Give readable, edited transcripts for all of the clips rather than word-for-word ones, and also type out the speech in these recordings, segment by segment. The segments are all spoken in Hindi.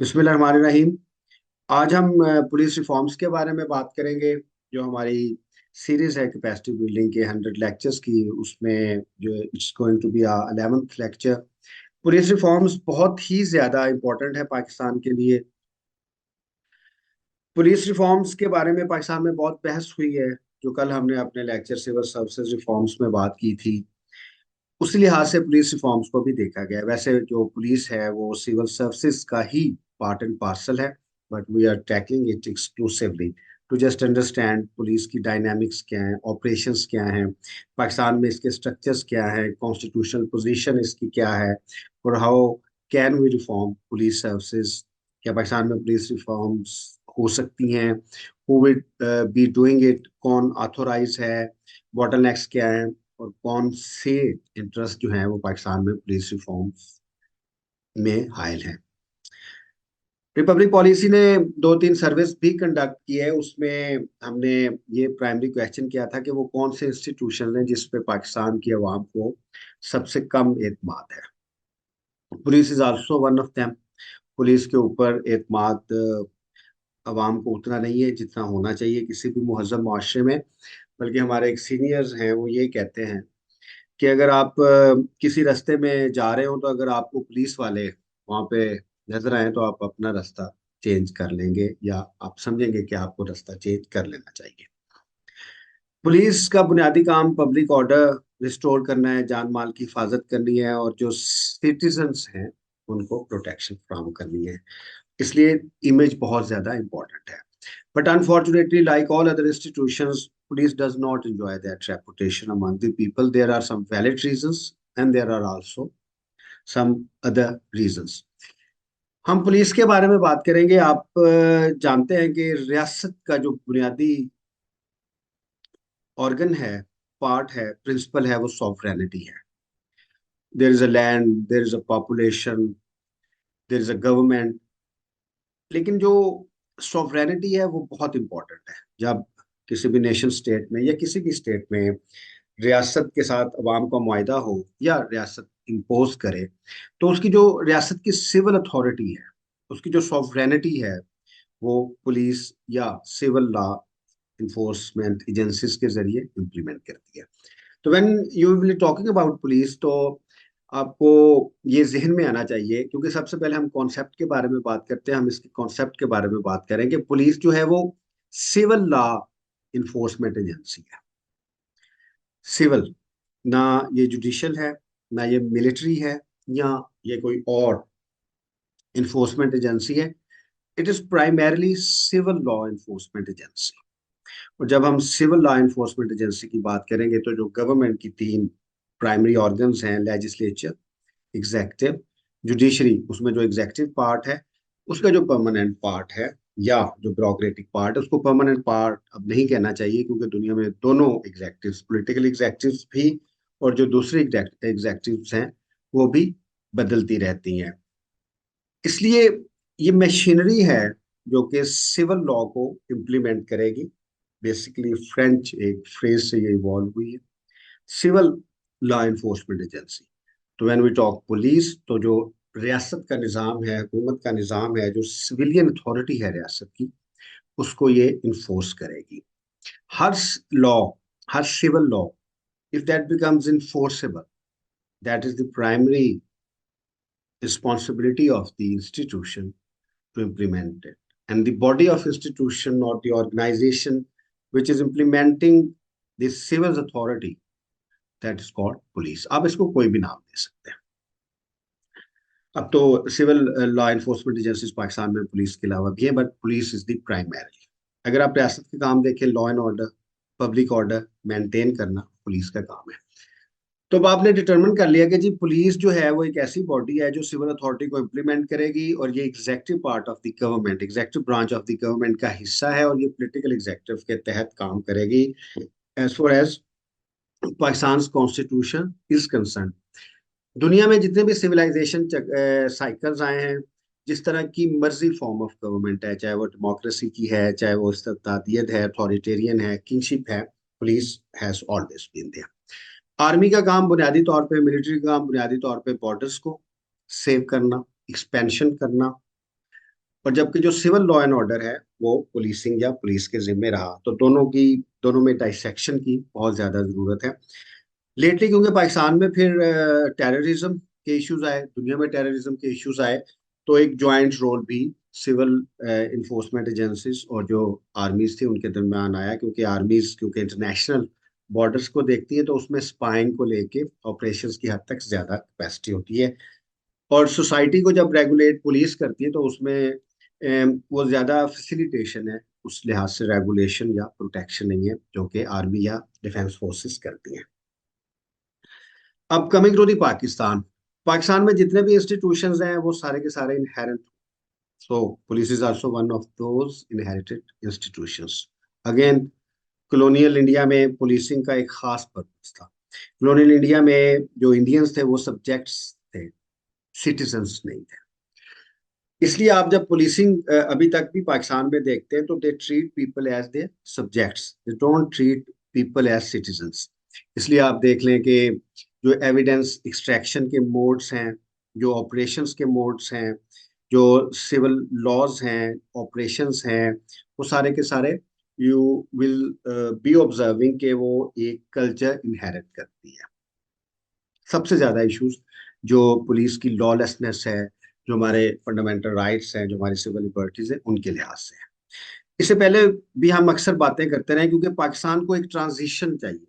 बिस्मिल्लाहिर्रहमानिर्रहीम। आज हम पुलिस रिफॉर्म्स के बारे में बात करेंगे। जो हमारी सीरीज है कैपेसिटी बिल्डिंग के 100 लेक्चर्स की, उसमें जो it's going to be 11th lecture. Police reforms बहुत ही ज्यादा इंपॉर्टेंट है पाकिस्तान के लिए। पुलिस रिफॉर्म्स के बारे में पाकिस्तान में बहुत बहस हुई है। जो कल हमने अपने लेक्चर सिविल सर्विसेज रिफॉर्म्स में बात की थी, उसी लिहाज से पुलिस रिफॉर्म्स को भी देखा गया है। वैसे जो पुलिस है वो सिविल सर्विसेज का ही पार्ट एंड पार्सल है, but we are tackling it exclusively to just understand police की डायनामिक्स क्या है, ऑपरेशंस क्या हैं, पाकिस्तान में इसके स्ट्रक्चर्स क्या है, कॉन्स्टिट्यूशनल पोजीशन इसकी क्या है, और how can we reform police services. क्या पाकिस्तान में पुलिस रिफॉर्म्स हो सकती हैं? Who will be doing it? कौन ऑथोराइज है? बॉटलनेक्स क्या है? और कौन से इंटरेस्ट जो है वो पाकिस्तान में पुलिस रिफॉर्म्स में हायल हैं। रिपब्लिक पॉलिसी ने दो तीन सर्विस भी कंडक्ट की है। उसमें हमने ये प्राइमरी क्वेश्चन किया था कि वो कौन से इंस्टीट्यूशन हैं जिस पे पाकिस्तान की आवाम को सबसे कम एतमाद है। Police is also one of them. Police के ऊपर एतमाद आवाम को उतना नहीं है जितना होना चाहिए किसी भी मुहज्जम मुआशरे में। बल्कि हमारे एक सीनियर्स हैं, वो ये कहते हैं कि अगर आप किसी रास्ते में जा रहे हो, तो अगर आपको पुलिस वाले वहां पे नजर आए तो आप अपना रास्ता चेंज कर लेंगे, या आप समझेंगे कि आपको रास्ता चेंज कर लेना चाहिए। पुलिस का बुनियादी काम पब्लिक ऑर्डर रिस्टोर करना है, जान माल की हिफाजत करनी है, और जो सिटीजन्स हैं उनको प्रोटेक्शन फ्राहम करनी है। इसलिए इमेज बहुत ज्यादा इंपॉर्टेंट है। But unfortunately, like all other institutions, police does not enjoy that reputation among the people. There are some valid reasons and there are also some other reasons. हम पुलिस के बारे में बात करेंगे। आप जानते हैं कि रियासत का जो बुनियादी ऑर्गन है, पार्ट है, प्रिंसिपल है, वो सॉवरेनिटी है। There is a land, there is a population, there is a government. लेकिन जो सॉवरेनिटी है वो बहुत इंपॉर्टेंट है। जब किसी भी नेशन स्टेट में या किसी भी स्टेट में रियासत के साथ अवाम का मुआहदा हो या रियासत इम्पोज करे, तो उसकी जो रियासत की सिविल अथॉरिटी है, उसकी जो सॉवरेनिटी है, वो पुलिस या सिविल लॉ इन्फोर्समेंट एजेंसीज के जरिए इम्प्लीमेंट करती है। तो when you will talking about police, तो आपको ये जहन में आना चाहिए, क्योंकि सबसे पहले हम कॉन्सेप्ट के बारे में बात करते हैं। हम इसके कॉन्सेप्ट के बारे में बात करेंगे। पुलिस जो है वो सिविल लॉ इन्फोर्समेंट एजेंसी है। सिविल, ना ये जुडिशियल है, ना ये मिलिट्री है, या ये कोई और इन्फोर्समेंट एजेंसी है। It is primarily civil law enforcement agency. और जब हम सिविल लॉ इन्फोर्समेंट एजेंसी की बात करेंगे, तो जो गवर्नमेंट की तीन प्राइमरी ऑर्गन्स हैं, लेजिस्लेचर, एग्जेक्टिव, जुडिशरी, उसमें जो एग्जेक्टिव पार्ट है उसका जो परमानेंट पार्ट है, या जो ब्यूरोक्रेटिक पार्ट है, उसको परमानेंट पार्ट अब नहीं कहना चाहिए, क्योंकि दुनिया में दोनों एग्जेक्टिव्स, पॉलिटिकल एग्जेक्टिव्स भी और जो दूसरे एग्जेक्टिव्स हैं वो भी बदलती रहती हैं। इसलिए ये मशीनरी है जो कि सिविल लॉ को इम्प्लीमेंट करेगी। बेसिकली फ्रेंच एक फ्रेज से ये इवॉल्व हुई है, सिविल लॉ इन्फोर्समेंट एजेंसी। तो व्हेन वी टॉक पुलिस, तो जो रियासत का निज़ाम है, हुकूमत का निज़ाम है, जो सिविलियन अथॉरिटी है रियासत की, उसको ये इन्फोर्स करेगी। हर लॉ, हर civil law, if that becomes enforceable, that is the primary responsibility of the institution to implement it. And the body of institution or the organization which is implementing this civil authority, that is called police. आप इसको कोई भी नाम दे सकते हैं। अब तो civil law enforcement agencies Pakistan में पुलिस के अलावा भी है, but police is the primary. अगर आप रियासत के काम देखें, law and order, public order maintain करना पुलिस का काम है। तो अब आपने डिटरमिन कर लिया कि जी पुलिस जो है वो एक ऐसी बॉडी है जो सिविल अथॉरिटी को इम्प्लीमेंट करेगी, और ये executive part of the government, executive branch of the government का हिस्सा है, और ये पॉलिटिकल एग्जेक्टिव के तहत काम करेगी as far as Pakistan constitution is concern. दुनिया में जितने भी सिविलाइजेशन साइकिल्स आए हैं, जिस तरह की मर्जी फॉर्म ऑफ गवर्नमेंट है, चाहे वो डेमोक्रेसी की है, चाहे वो इस्तेबदादियत है, अथॉरिटेरियन है, किंगशिप है, police has always been there. Army का काम बुनियादी तौर पे, मिलिट्री का काम बुनियादी तौर पे बॉर्डर्स को सेव करना, एक्सपेंशन करना, और जबकि जो सिविल लॉ एंड ऑर्डर है वो पुलिसिंग या पुलिस के जिम्मे रहा। तो दोनों में डाइसेक्शन की बहुत ज्यादा जरूरत है लेटली, क्योंकि पाकिस्तान में फिर टेररिज्म के इश्यूज आए, दुनिया में टेररिज्म के इश्यूज आए, तो एक ज्वाइंट रोल भी सिविल इन्फोर्समेंट एजेंसीज और जो आर्मीज थी उनके दरमियान आया, क्योंकि आर्मीज क्योंकि इंटरनेशनल बॉर्डर्स को देखती है तो उसमें स्पाइंग को लेके ऑपरेशंस की हद तक ज्यादा कैपेसिटी होती है। और सोसाइटी को जब रेगुलेट पुलिस करती है तो उसमें वो ज्यादा फैसिलिटेशन है, उस लिहाज से रेगुलेशन या प्रोटेक्शन नहीं है जो कि आर्मी या डिफेंस फोर्सेस करती हैं। अब coming to the Pakistan, Pakistan में जितने भी इंस्टीट्यूशंस हैं वो सारे के सारे inherent, so police is also one of those inherited institutions. Again, colonial India में पुलिसिंग का एक खास पर्पस था। कॉलोनियल इंडिया में जो इंडियंस थे वो सब्जेक्ट्स थे, सिटीजन्स नहीं थे। इसलिए आप जब पुलिसिंग अभी तक भी पाकिस्तान में देखते हैं तो they treat people as they subjects, they don't treat people as citizens. इसलिए आप देख लें कि जो एविडेंस एक्सट्रैक्शन के मोड्स हैं, जो ऑपरेशंस के मोड्स हैं, जो सिविल लॉज हैं, ऑपरेशंस हैं, वो सारे के सारे यू विल बी ऑब्जर्विंग कि वो एक कल्चर इनहेरिट करती है। सबसे ज्यादा इश्यूज जो पुलिस की लॉलेसनेस है, जो हमारे फंडामेंटल राइट्स हैं, जो हमारी सिविल लिबर्टीज है, उनके लिहाज से है। इससे पहले भी हम अक्सर बातें करते रहे, क्योंकि पाकिस्तान को एक ट्रांजिशन चाहिए।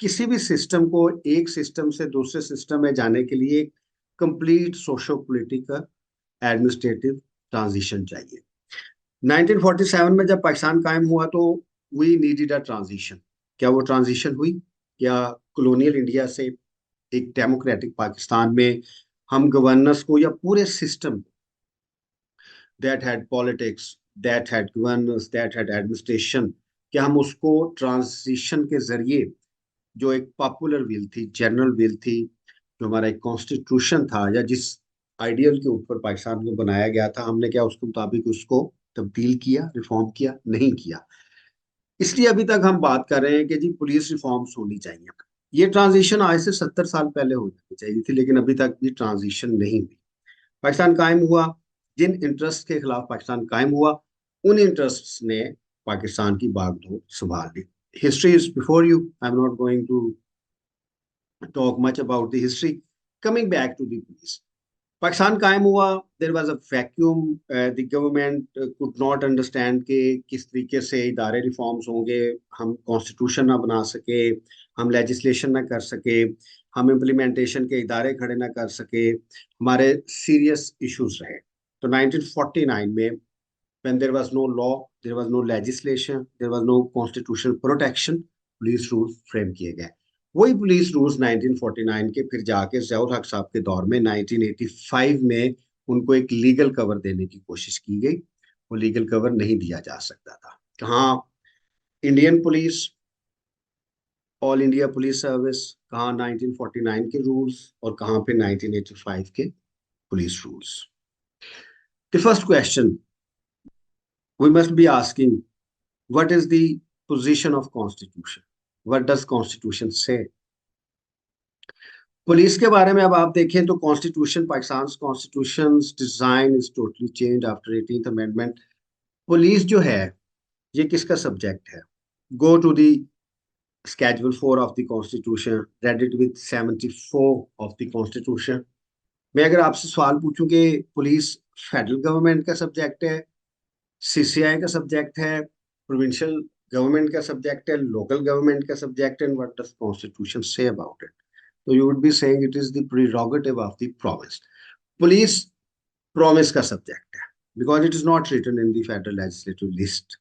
किसी भी सिस्टम को एक सिस्टम से दूसरे सिस्टम में जाने के लिए एक complete socio political administrative transition चाहिए। 1947 में जब पाकिस्तान कायम हुआ तो वी नीडेड अ ट्रांजिशन। क्या वो ट्रांजिशन हुई? क्या कॉलोनियल इंडिया से एक डेमोक्रेटिक पाकिस्तान में हम गवर्नेंस को या पूरे system that had politics, that had governance, that had administration, क्या हम उसको ट्रांजिशन के जरिए जो एक पॉपुलर विल थी, जनरल विल थी, जो हमारा एक कॉन्स्टिट्यूशन था या जिस आइडियल के ऊपर पाकिस्तान को बनाया गया था, हमने क्या उसके मुताबिक उसको तब्दील किया, रिफॉर्म किया? नहीं किया। इसलिए अभी तक हम बात कर रहे हैं कि जी पुलिस रिफॉर्म्स होनी चाहिए। ये ट्रांजिशन आज से 70 साल पहले हो जानी चाहिए थी, लेकिन अभी तक भी ट्रांजिशन नहीं हुई। पाकिस्तान कायम हुआ, जिन इंटरेस्ट के खिलाफ पाकिस्तान कायम हुआ, उन इंटरेस्ट ने पाकिस्तान की बागडोर संभाल ली। History is before you, I am not going to talk much about the history. Coming back to the police, Pakistan कायम हुआ, there was a vacuum, the government could not understand कि किस तरीके से इदारे रिफॉर्म्स होंगे। हम कॉन्स्टिट्यूशन ना बना सके, हम लेजिस्लेशन ना कर सके, हम इम्प्लीमेंटेशन के इदारे खड़े ना कर सके, हमारे सीरियस इश्यूज रहे। तो 1949 में when there was no law, there was no legislation, there was no constitutional protection, police rules frame किए गए। वही पुलिस रूल्स 1949 के फिर जाके ज़ियाउल हक साहब के दौर में 1985 में उनको एक लीगल कवर देने की कोशिश की गई। वो लीगल कवर नहीं दिया जा सकता था। कहाँ Indian police, all India police service, कहाँ 1949 के रूल्स और कहाँ पे 1985 के police rules. The first question we must be asking, what is the position of constitution? What does constitution say? Police के बारे में अब आप देखें तो constitution, Pakistan constitution design is totally change after 18th amendment. Police जो है ये किसका सब्जेक्ट है? Go to the schedule 4 of the constitution, read it with 74 of the constitution. मैं अगर आपसे सवाल पूछूं कि पुलिस फेडरल गवर्नमेंट का सब्जेक्ट है, सीसीआई का सब्जेक्ट है, प्रोविंशियल गवर्नमेंट का सब्जेक्ट है, लोकल गवर्नमेंट का सब्जेक्ट है, and what does constitution say about it? तो you would be saying it is the prerogative of the province. Police province का सब्जेक्ट है because it is not written in the federal legislative list.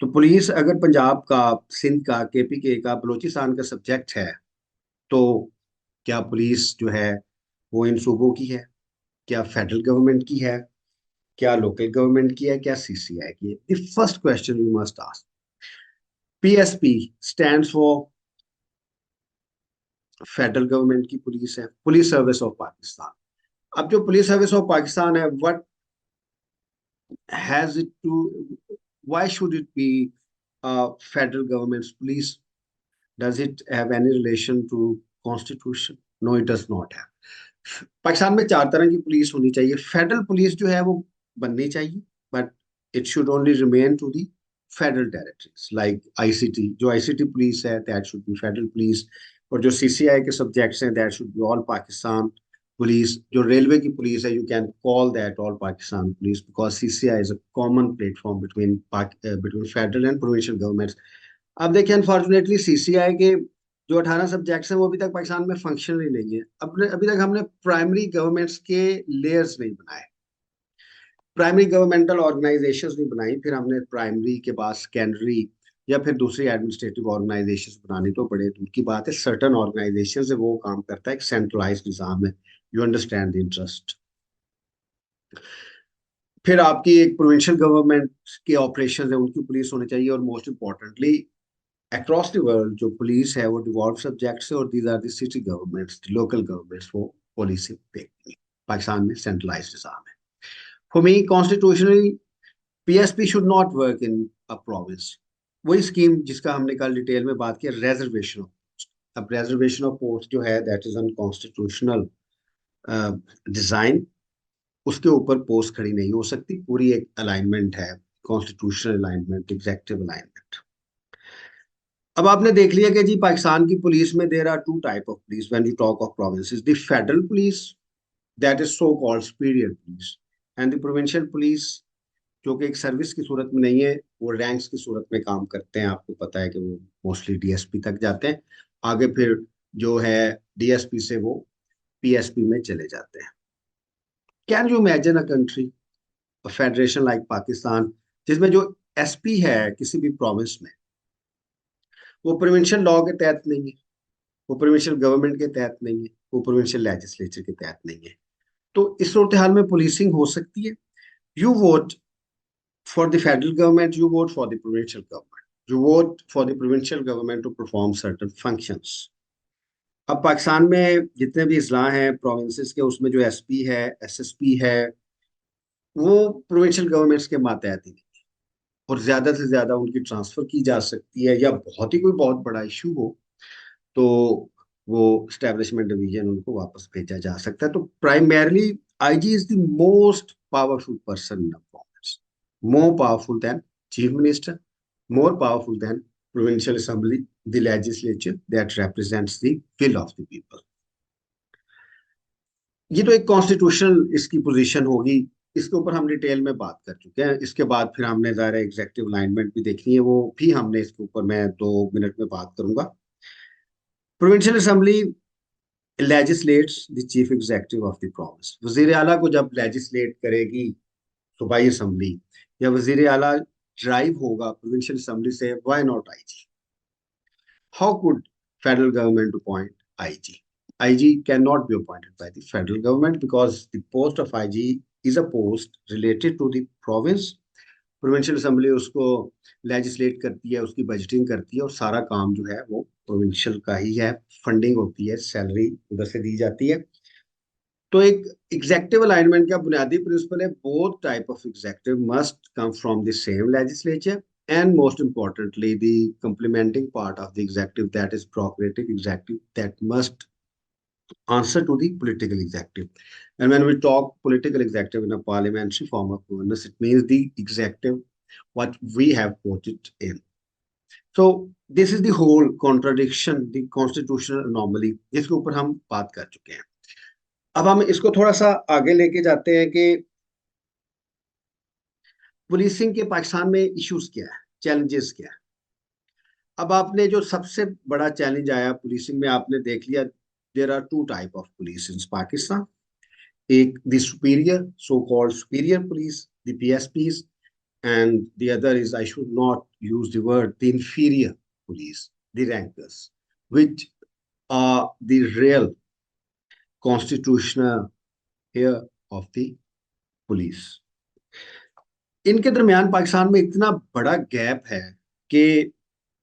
तो पुलिस अगर पंजाब का, सिंध का, केपीके का, बलोचिस्तान का सब्जेक्ट है, तो क्या पुलिस जो है वो इन सूबों की है? क्या फेडरल गवर्नमेंट की है? क्या लोकल गवर्नमेंट की है? क्या सीसीआई की है? The first question you must ask. PSP stands for federal government की पुलिस है, पुलिस सर्विस ऑफ पाकिस्तान। अब जो पुलिस सर्विस ऑफ पाकिस्तान है, what has it to, why should it be federal government's police? Does it have any relation to constitution? No, it does not have. Pakistan में चार तरह की पुलिस होनी चाहिए। फेडरल पुलिस जो है वो बननी चाहिए, but it should only remain to the federal territories. Like ICT, जो ICT police है, that should be federal police. और जो CCI के subjects हैं, that should be all Pakistan police. जो railway की police है, you can call that all Pakistan police, because CCI is a common platform between federal and provincial governments. अब देखिए, अनफॉर्चुनेटली CCI के जो 18 सब्जेक्ट्स हैं वो अभी तक पाकिस्तान में फंक्शनल ही नहीं है। अभी तक हमने प्राइमरी गवर्नमेंट्स के लेयर्स नहीं बनाए, प्राइमरी गवर्नमेंटल ऑर्गेनाइजेशंस नहीं बनाई, फिर हमने प्राइमरी के बाद सेकेंडरी या फिर दूसरी एडमिनिस्ट्रेटिव ऑर्गेनाइजेशंस बनानी तो बड़े दूर की बात है। सर्टन ऑर्गेनाइजेशन से वो काम करता है, एक सेंट्रलाइज्ड निजाम है। You understand the interest. फिर आपकी एक प्रोविंशियल गवर्नमेंट के ऑपरेशन है, उनकी पुलिस होनी चाहिए। और most importantly across the world जो पुलिस है वो डिवॉल्व सब्जेक्ट्स है, और these are the city governments, local governments, वो पॉलिसी देखती है। पाकिस्तान में सेंट्रलाइज्ड निजाम है। For me constitutionally PSP should not work in a province। वही स्कीम जिसका हमने कल डिटेल में बात की, रिजर्वेशन ऑफ पोस्ट। अब रिजर्वेशन ऑफ पोस्ट जो है दैट इज अनकॉन्स्टिट्यूशनल डिजाइन, उसके ऊपर पोस्ट खड़ी नहीं हो सकती। पूरी एक अलाइनमेंट है, कॉन्स्टिट्यूशनल अलाइनमेंट, एग्जेक्टिव अलाइनमेंट। अब आपने देख लिया कि जी पाकिस्तान की पुलिस में there are two type of police when you talk of provinces. The federal police, that is so called superior police, and the provincial police जो कि एक सर्विस की सूरत में नहीं है, वो रैंक्स की सूरत में काम करते हैं। आपको पता है कि वो मोस्टली DSP तक जाते हैं, आगे फिर जो है DSP से वो PSP में चले जाते हैं। Can you imagine a country, a federation like Pakistan, जिसमें जो SP है किसी भी प्रोविंस में, वो प्रोविंशियल लॉ के तहत नहीं है, वो प्रोविंशियल गवर्नमेंट के तहत नहीं है, वो प्रोविंशियल लेजिस्लेचर के तहत नहीं है। तो इस सूरत हाल में पुलिसिंग हो सकती है। You won't for the federal government, you vote for the provincial government. You vote for the provincial government to perform certain functions. अब पाकिस्तान में जितने भी अजला हैं प्रोविंसेस के, उसमें जो SP है, SSP है, वो प्रोविंशियल गवर्नमेंट्स के मातहत ही नहीं, और ज्यादा से ज्यादा उनकी ट्रांसफर की जा सकती है, या बहुत ही कोई बहुत बड़ा इशू हो तो वो स्टैब्लिशमेंट डिवीजन उनको वापस भेजा जा सकता है। तो primarily IG is the most powerful person in the province, more powerful than chief minister, more powerful than provincial assembly, the legislature that represents the will of the people। ये तो एक कॉन्स्टिट्यूशनल इसकी पोजीशन होगी, इसके ऊपर हम डिटेल में बात कर चुके हैं। इसके बाद फिर हमने ज़ाहिर एग्जेक्टिव अलाइनमेंट भी देखनी है, वो भी हमने इसके ऊपर मैं 2 मिनट में बात करूंगा। Provincial assembly legislates the chief executive of the province. वजीर आला को जब लेजिस्लेट करेगी सूबाई असेंबली, या वजीर आला ड्राइव होगा प्रोविंशियल असेंबली से, why not IG? How could federal government appoint IG? IG cannot be appointed by the federal government because the post of IG is a post related to the province। Provincial assembly उसको लेजिस्लेट करती है, उसकी बजटिंग करती है, और सारा काम जो है वो प्रोविंशियल का ही है। फंडिंग होती है, सैलरी उधर से दी जाती है। तो एक एग्जेक्टिव अलाइनमेंट का बुनियादी प्रिंसिपल है, both type of executive must come from the same legislature, and most importantly the complementing part of the executive, that is procurative executive, that must answer to the political executive। And when we talk political executive in a parliamentary form of governance, it means the executive what we have voted in। So this is the whole contradiction, the constitutional anomaly, जिसके ऊपर हम बात कर चुके हैं। अब हम इसको थोड़ा सा आगे लेके जाते हैं कि पुलिसिंग के पाकिस्तान में इश्यूज क्या है, चैलेंजेस क्या है। अब आपने जो सबसे बड़ा चैलेंज आया पुलिसिंग में, आपने देख लिया there are two type of police in Pakistan. एक the superior, so called superior police, the PSPs, and the other is, I should not use the word, the inferior police, the rankers, which are the real constitutional heir of the police। इनके दरमियान पाकिस्तान में इतना बड़ा गैप है कि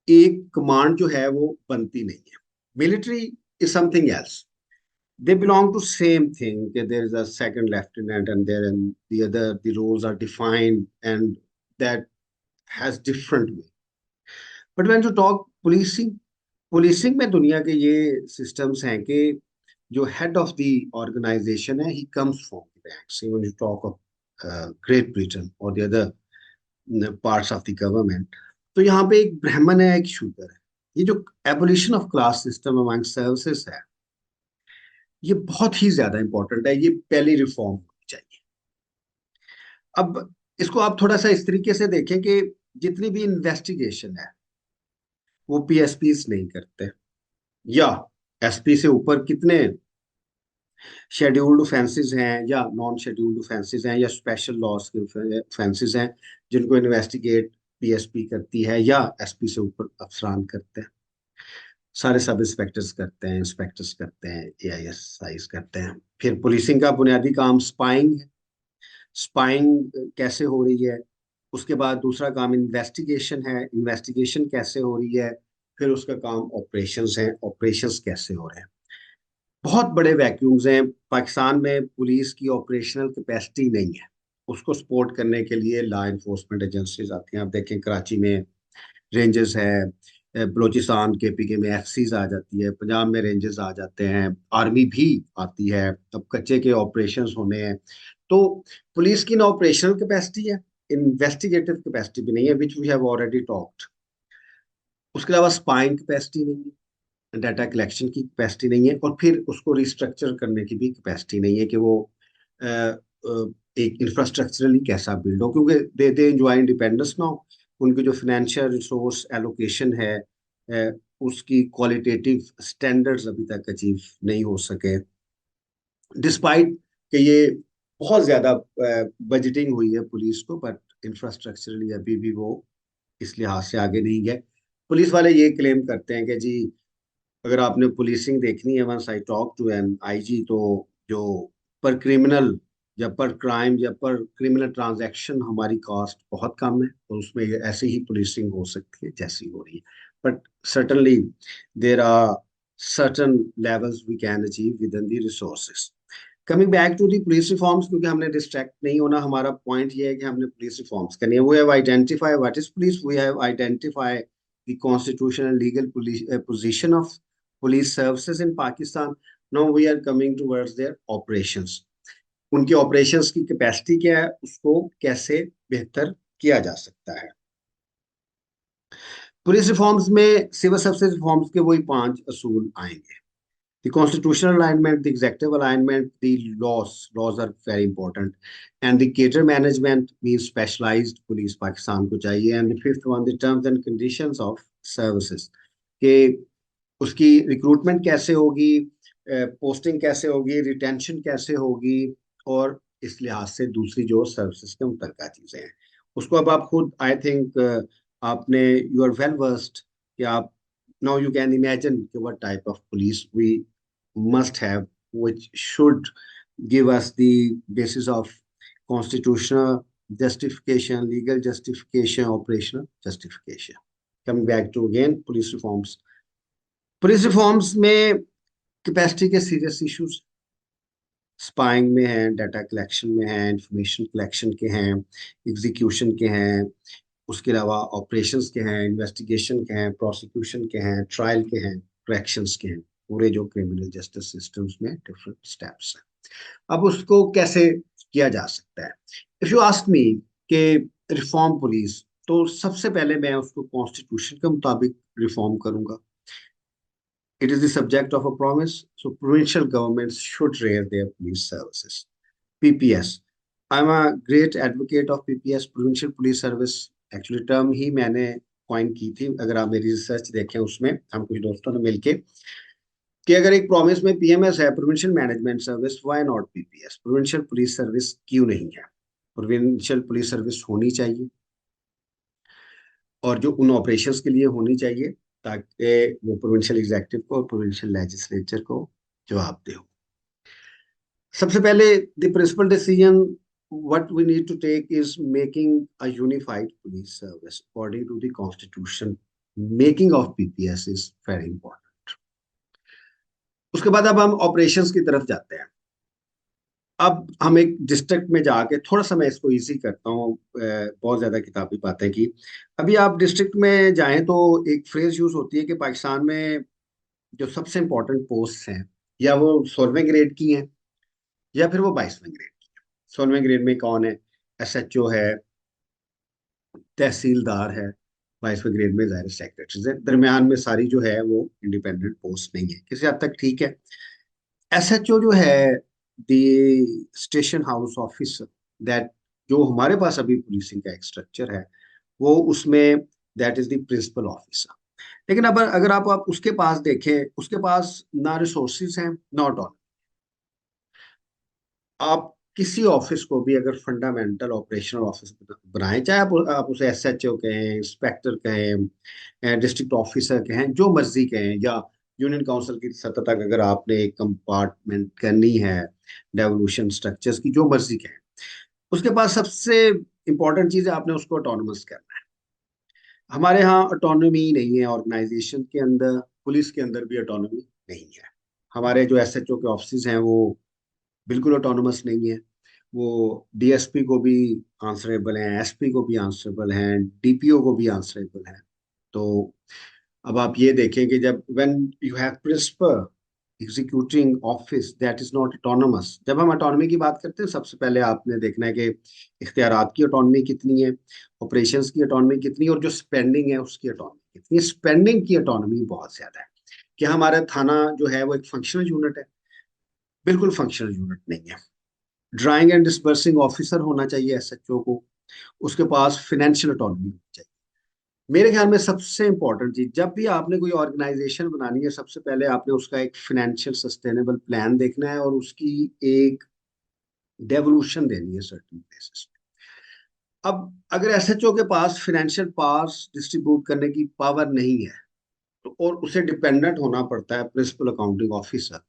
एक कमांड जो है वो बनती नहीं है। Military is something else, they belong to same thing, that there is a second lieutenant and there, and the other, the roles are defined and that has different way। but when you talk policing में दुनिया के ये systems हैं कि जो head of the organization है, he comes from the ranks। when you talk of Great Britain और the other parts of the government, तो यहाँ पे एक ब्राह्मण है, एक शूद्र है। ये जो abolition of class system among services है, ये बहुत ही ज्यादा इंपॉर्टेंट है। ये पहली रिफॉर्म होनी चाहिए। अब इसको आप थोड़ा सा इस तरीके से देखें कि जितनी भी इन्वेस्टिगेशन है वो पीएसपीज नहीं करते, या एसपी से ऊपर कितने शेड्यूल्ड ऑफेंसेस हैं या नॉन शेड्यूल्ड ऑफेंसेस हैं या स्पेशल लॉज के ऑफेंसेस हैं जिनको इन्वेस्टिगेट पीएसपी करती है या एसपी से ऊपर अफसरान करते हैं। सारे सब इंस्पेक्टर्स करते हैं, इंस्पेक्टर्स करते हैं, एआईएसआईज करते हैं। फिर पुलिसिंग का बुनियादी काम स्पाइंग है। स्पाइंग कैसे हो रही है, उसके बाद दूसरा काम इन्वेस्टिगेशन है, इन्वेस्टिगेशन कैसे हो रही है, फिर उसका काम ऑपरेशंस है, ऑपरेशंस कैसे हो रहे हैं। बहुत बड़े वैक्यूम्स हैं। पाकिस्तान में पुलिस की ऑपरेशनल कैपेसिटी नहीं है, उसको सपोर्ट करने के लिए लॉ इन्फोर्समेंट एजेंसीज आती हैं। आप देखें कराची में रेंजेस है, बलोचिस्तान केपीके में एफसीज आ जाती है, पंजाब में रेंजेस आ जाते हैं, आर्मी भी आती है। अब कच्चे के ऑपरेशंस होने हैं, तो पुलिस की ना ऑपरेशनल कैपेसिटी है, इन्वेस्टिगेटिव कैपेसिटी भी नहीं है, which we have already talked. उसके अलावा स्पाइंग कैपेसिटी नहीं है, डाटा कलेक्शन की कैपेसिटी नहीं है, और फिर उसको रिस्ट्रक्चर करने की भी कैपेसिटी नहीं है कि वो अ, एक इंफ्रास्ट्रक्चरली कैसा बिल्ड हो, क्योंकि दे एंजॉय इंडिपेंडेंस ना हो। उनकी जो फाइनेंशियल रिसोर्स एलोकेशन है, उसकी क्वालिटेटिव स्टैंडर्ड्स अभी तक अचीव नहीं हो सके, डिस्पाइट कि ये बहुत ज्यादा बजटिंग हुई है पुलिस को, बट इंफ्रास्ट्रक्चरली अभी भी वो इस लिहाज से आगे नहीं गए। पुलिस वाले ये क्लेम करते हैं कि जी अगर आपने पुलिसिंग देखनी है, once I talk to an IG, तो जो पर क्रिमिनल या पर क्राइम या पर क्रिमिनल ट्रांजैक्शन हमारी कॉस्ट बहुत कम है, तो उसमें ये ऐसे ही पुलिसिंग हो सकती है जैसी हो रही है। But certainly there are certain levels we can achieve within the resources. Coming back to the police reforms, क्योंकि हमने डिस्ट्रैक्ट नहीं होना, हमारा पॉइंट ये है कि हमने पुलिस रिफॉर्म्स करनी है। We have identify what is police, we have identify the constitutional legal position of police services in Pakistan. Now we are coming towards their operations. उनकी ऑपरेशंस की कैपेसिटी क्या है, उसको कैसे बेहतर किया जा सकता है। पुलिस रिफॉर्म्स में सिविल सर्विसेज रिफॉर्म्स के वही 5 असूल आएंगे। The constitutional alignment, the executive alignment, the laws are very important, and the cater management means specialized police Pakistan को चाहिए। And the fifth one, the terms and conditions of services, कि उसकी रिक्रूटमेंट कैसे होगी, पोस्टिंग कैसे होगी, रिटेंशन कैसे होगी, और इस लिहाज से दूसरी जो सर्विसेज के मुतल्लिका चीजें हैं उसको अब आप खुद आई थिंक आपने यू आर वेल वर्स्ड कि आप now you can imagine what type of police we must have, which should give us the basis of constitutional justification, legal justification, operational justification. Coming back to again police reforms. Police reforms में कैपेसिटी के सीरियस इश्यूज स्पाइंग में हैं, डाटा कलेक्शन में हैं, इंफॉर्मेशन कलेक्शन के हैं, एग्जीक्यूशन के हैं, उसके अलावा ऑपरेशंस के हैं, इन्वेस्टिगेशन के हैं, प्रोसिक्यूशन के हैं, ट्रायल के हैं, करेक्शंस के हैं। पूरे जो क्रिमिनल जस्टिस सिस्टम्स में डिफरेंट स्टेप्स हैं। अब उसको कैसे किया जा सकता है, इफ यू आस्क मी कि रिफॉर्म पुलिस, तो सबसे पहले मैं उसको कॉन्स्टिट्यूशन के मुताबिक रिफॉर्म करूंगा। It is the subject of a promise, so provincial governments should raise their police services. PPS. I'm a great advocate of PPS, Provincial Police Service. Actually, term ही मैंने कॉइन की थी। अगर आप मेरी रिसर्च देखें उसमें हम कुछ दोस्तों ने मिलके कि अगर एक प्रॉमिस में पीएमएस है, provincial management service, why not PPS, provincial police service क्यों नहीं है। प्रोविंशियल पुलिस सर्विस होनी चाहिए, और जो उन ऑपरेशंस के लिए होनी चाहिए ताकि वो प्रोविंशियल एग्जीक्यूटिव को और प्रोविंशियल लेजिस्लेचर को जवाब दे हो। सबसे पहले the principal decision what we need to take is making a unified police service according to the constitution. Making of PPS is very important. उसके बाद अब हम ऑपरेशंस की तरफ जाते हैं। अब हम एक डिस्ट्रिक्ट में जाके थोड़ा सा मैं इसको इजी करता हूँ, बहुत ज्यादा किताबी बातें की। अभी आप डिस्ट्रिक्ट में जाएं तो एक फ्रेज यूज होती है कि पाकिस्तान में जो सबसे इंपॉर्टेंट पोस्ट हैं या वो 16वें ग्रेड की हैं या फिर वो 22वें ग्रेड की हैं। 16वें ग्रेड में कौन है, SHO है, तहसीलदार है, 22वें ग्रेड में ज़ाहिर सेक्रेटरीज है, दरमियान में सारी जो है वो इंडिपेंडेंट पोस्ट नहीं है, किसी हद तक ठीक है। SHO जो है, the station house officer, that जो हमारे पास अभी पुलिसिंग का एक स्ट्रक्चर है, वो उसमें that is the principal officer. लेकिन अब अगर आप उसके पास देखें, उसके पास ना रिसोर्सेज हैं ना ऑटोनॉमी। आप किसी ऑफिस को भी अगर फंडामेंटल ऑपरेशनल ऑफिस बनाएं, चाहे आप उसे SHO कहें, इंस्पेक्टर कहें, डिस्ट्रिक्ट ऑफिसर कहें, जो मर्जी कहें, या यूनियन काउंसिल की सतह तक अगर आपने एक कंपार्टमेंट करनी है डेवोल्यूशन स्ट्रक्चर्स की, जो मर्जी कहें, उसके पास सबसे इंपॉर्टेंट चीज है आपने उसको ऑटोनोमस करना है। हमारे यहाँ ऑटोनॉमी नहीं है ऑर्गेनाइजेशन के अंदर, पुलिस के अंदर भी ऑटोनॉमी नहीं है। हमारे जो SHO के ऑफिस हैं वो बिल्कुल ऑटोनोमस नहीं है। वो DSP को भी आंसरेबल हैं, SP को भी आंसरेबल हैं, DPO को भी आंसरेबल हैं। तो अब आप ये देखें कि जब when you have principal executing office that is not autonomous, जब हम ऑटोनॉमी की बात करते हैं सबसे पहले आपने देखना है कि इख्तियारात की ऑटोनॉमी कितनी है, ऑपरेशंस की ऑटोनॉमी कितनी है, और जो स्पेंडिंग है उसकी ऑटोनॉमी कितनी है। स्पेंडिंग की ऑटोनॉमी बहुत ज्यादा है। क्या हमारा थाना जो है वो एक फंक्शनल यूनिट है? बिल्कुल फंक्शनल यूनिट नहीं है। ड्राइंग एंड डिस्बर्सिंग ऑफिसर होना चाहिए SHO को, उसके पास फाइनेंशियल ऑटोनॉमी होनी चाहिए। मेरे ख्याल में सबसे इंपॉर्टेंट चीज, जब भी आपने कोई ऑर्गेनाइजेशन बनानी है, सबसे पहले आपने उसका एक फाइनेंशियल सस्टेनेबल प्लान देखना है और उसकी एक डेवोल्यूशन देनी है सर्टेन बेसिस पे। अब अगर SHO के पास फाइनेंशियल पावर्स डिस्ट्रीब्यूट करने की पावर नहीं है, तो और उसे डिपेंडेंट होना पड़ता है प्रिंसिपल अकाउंटिंग ऑफिसर,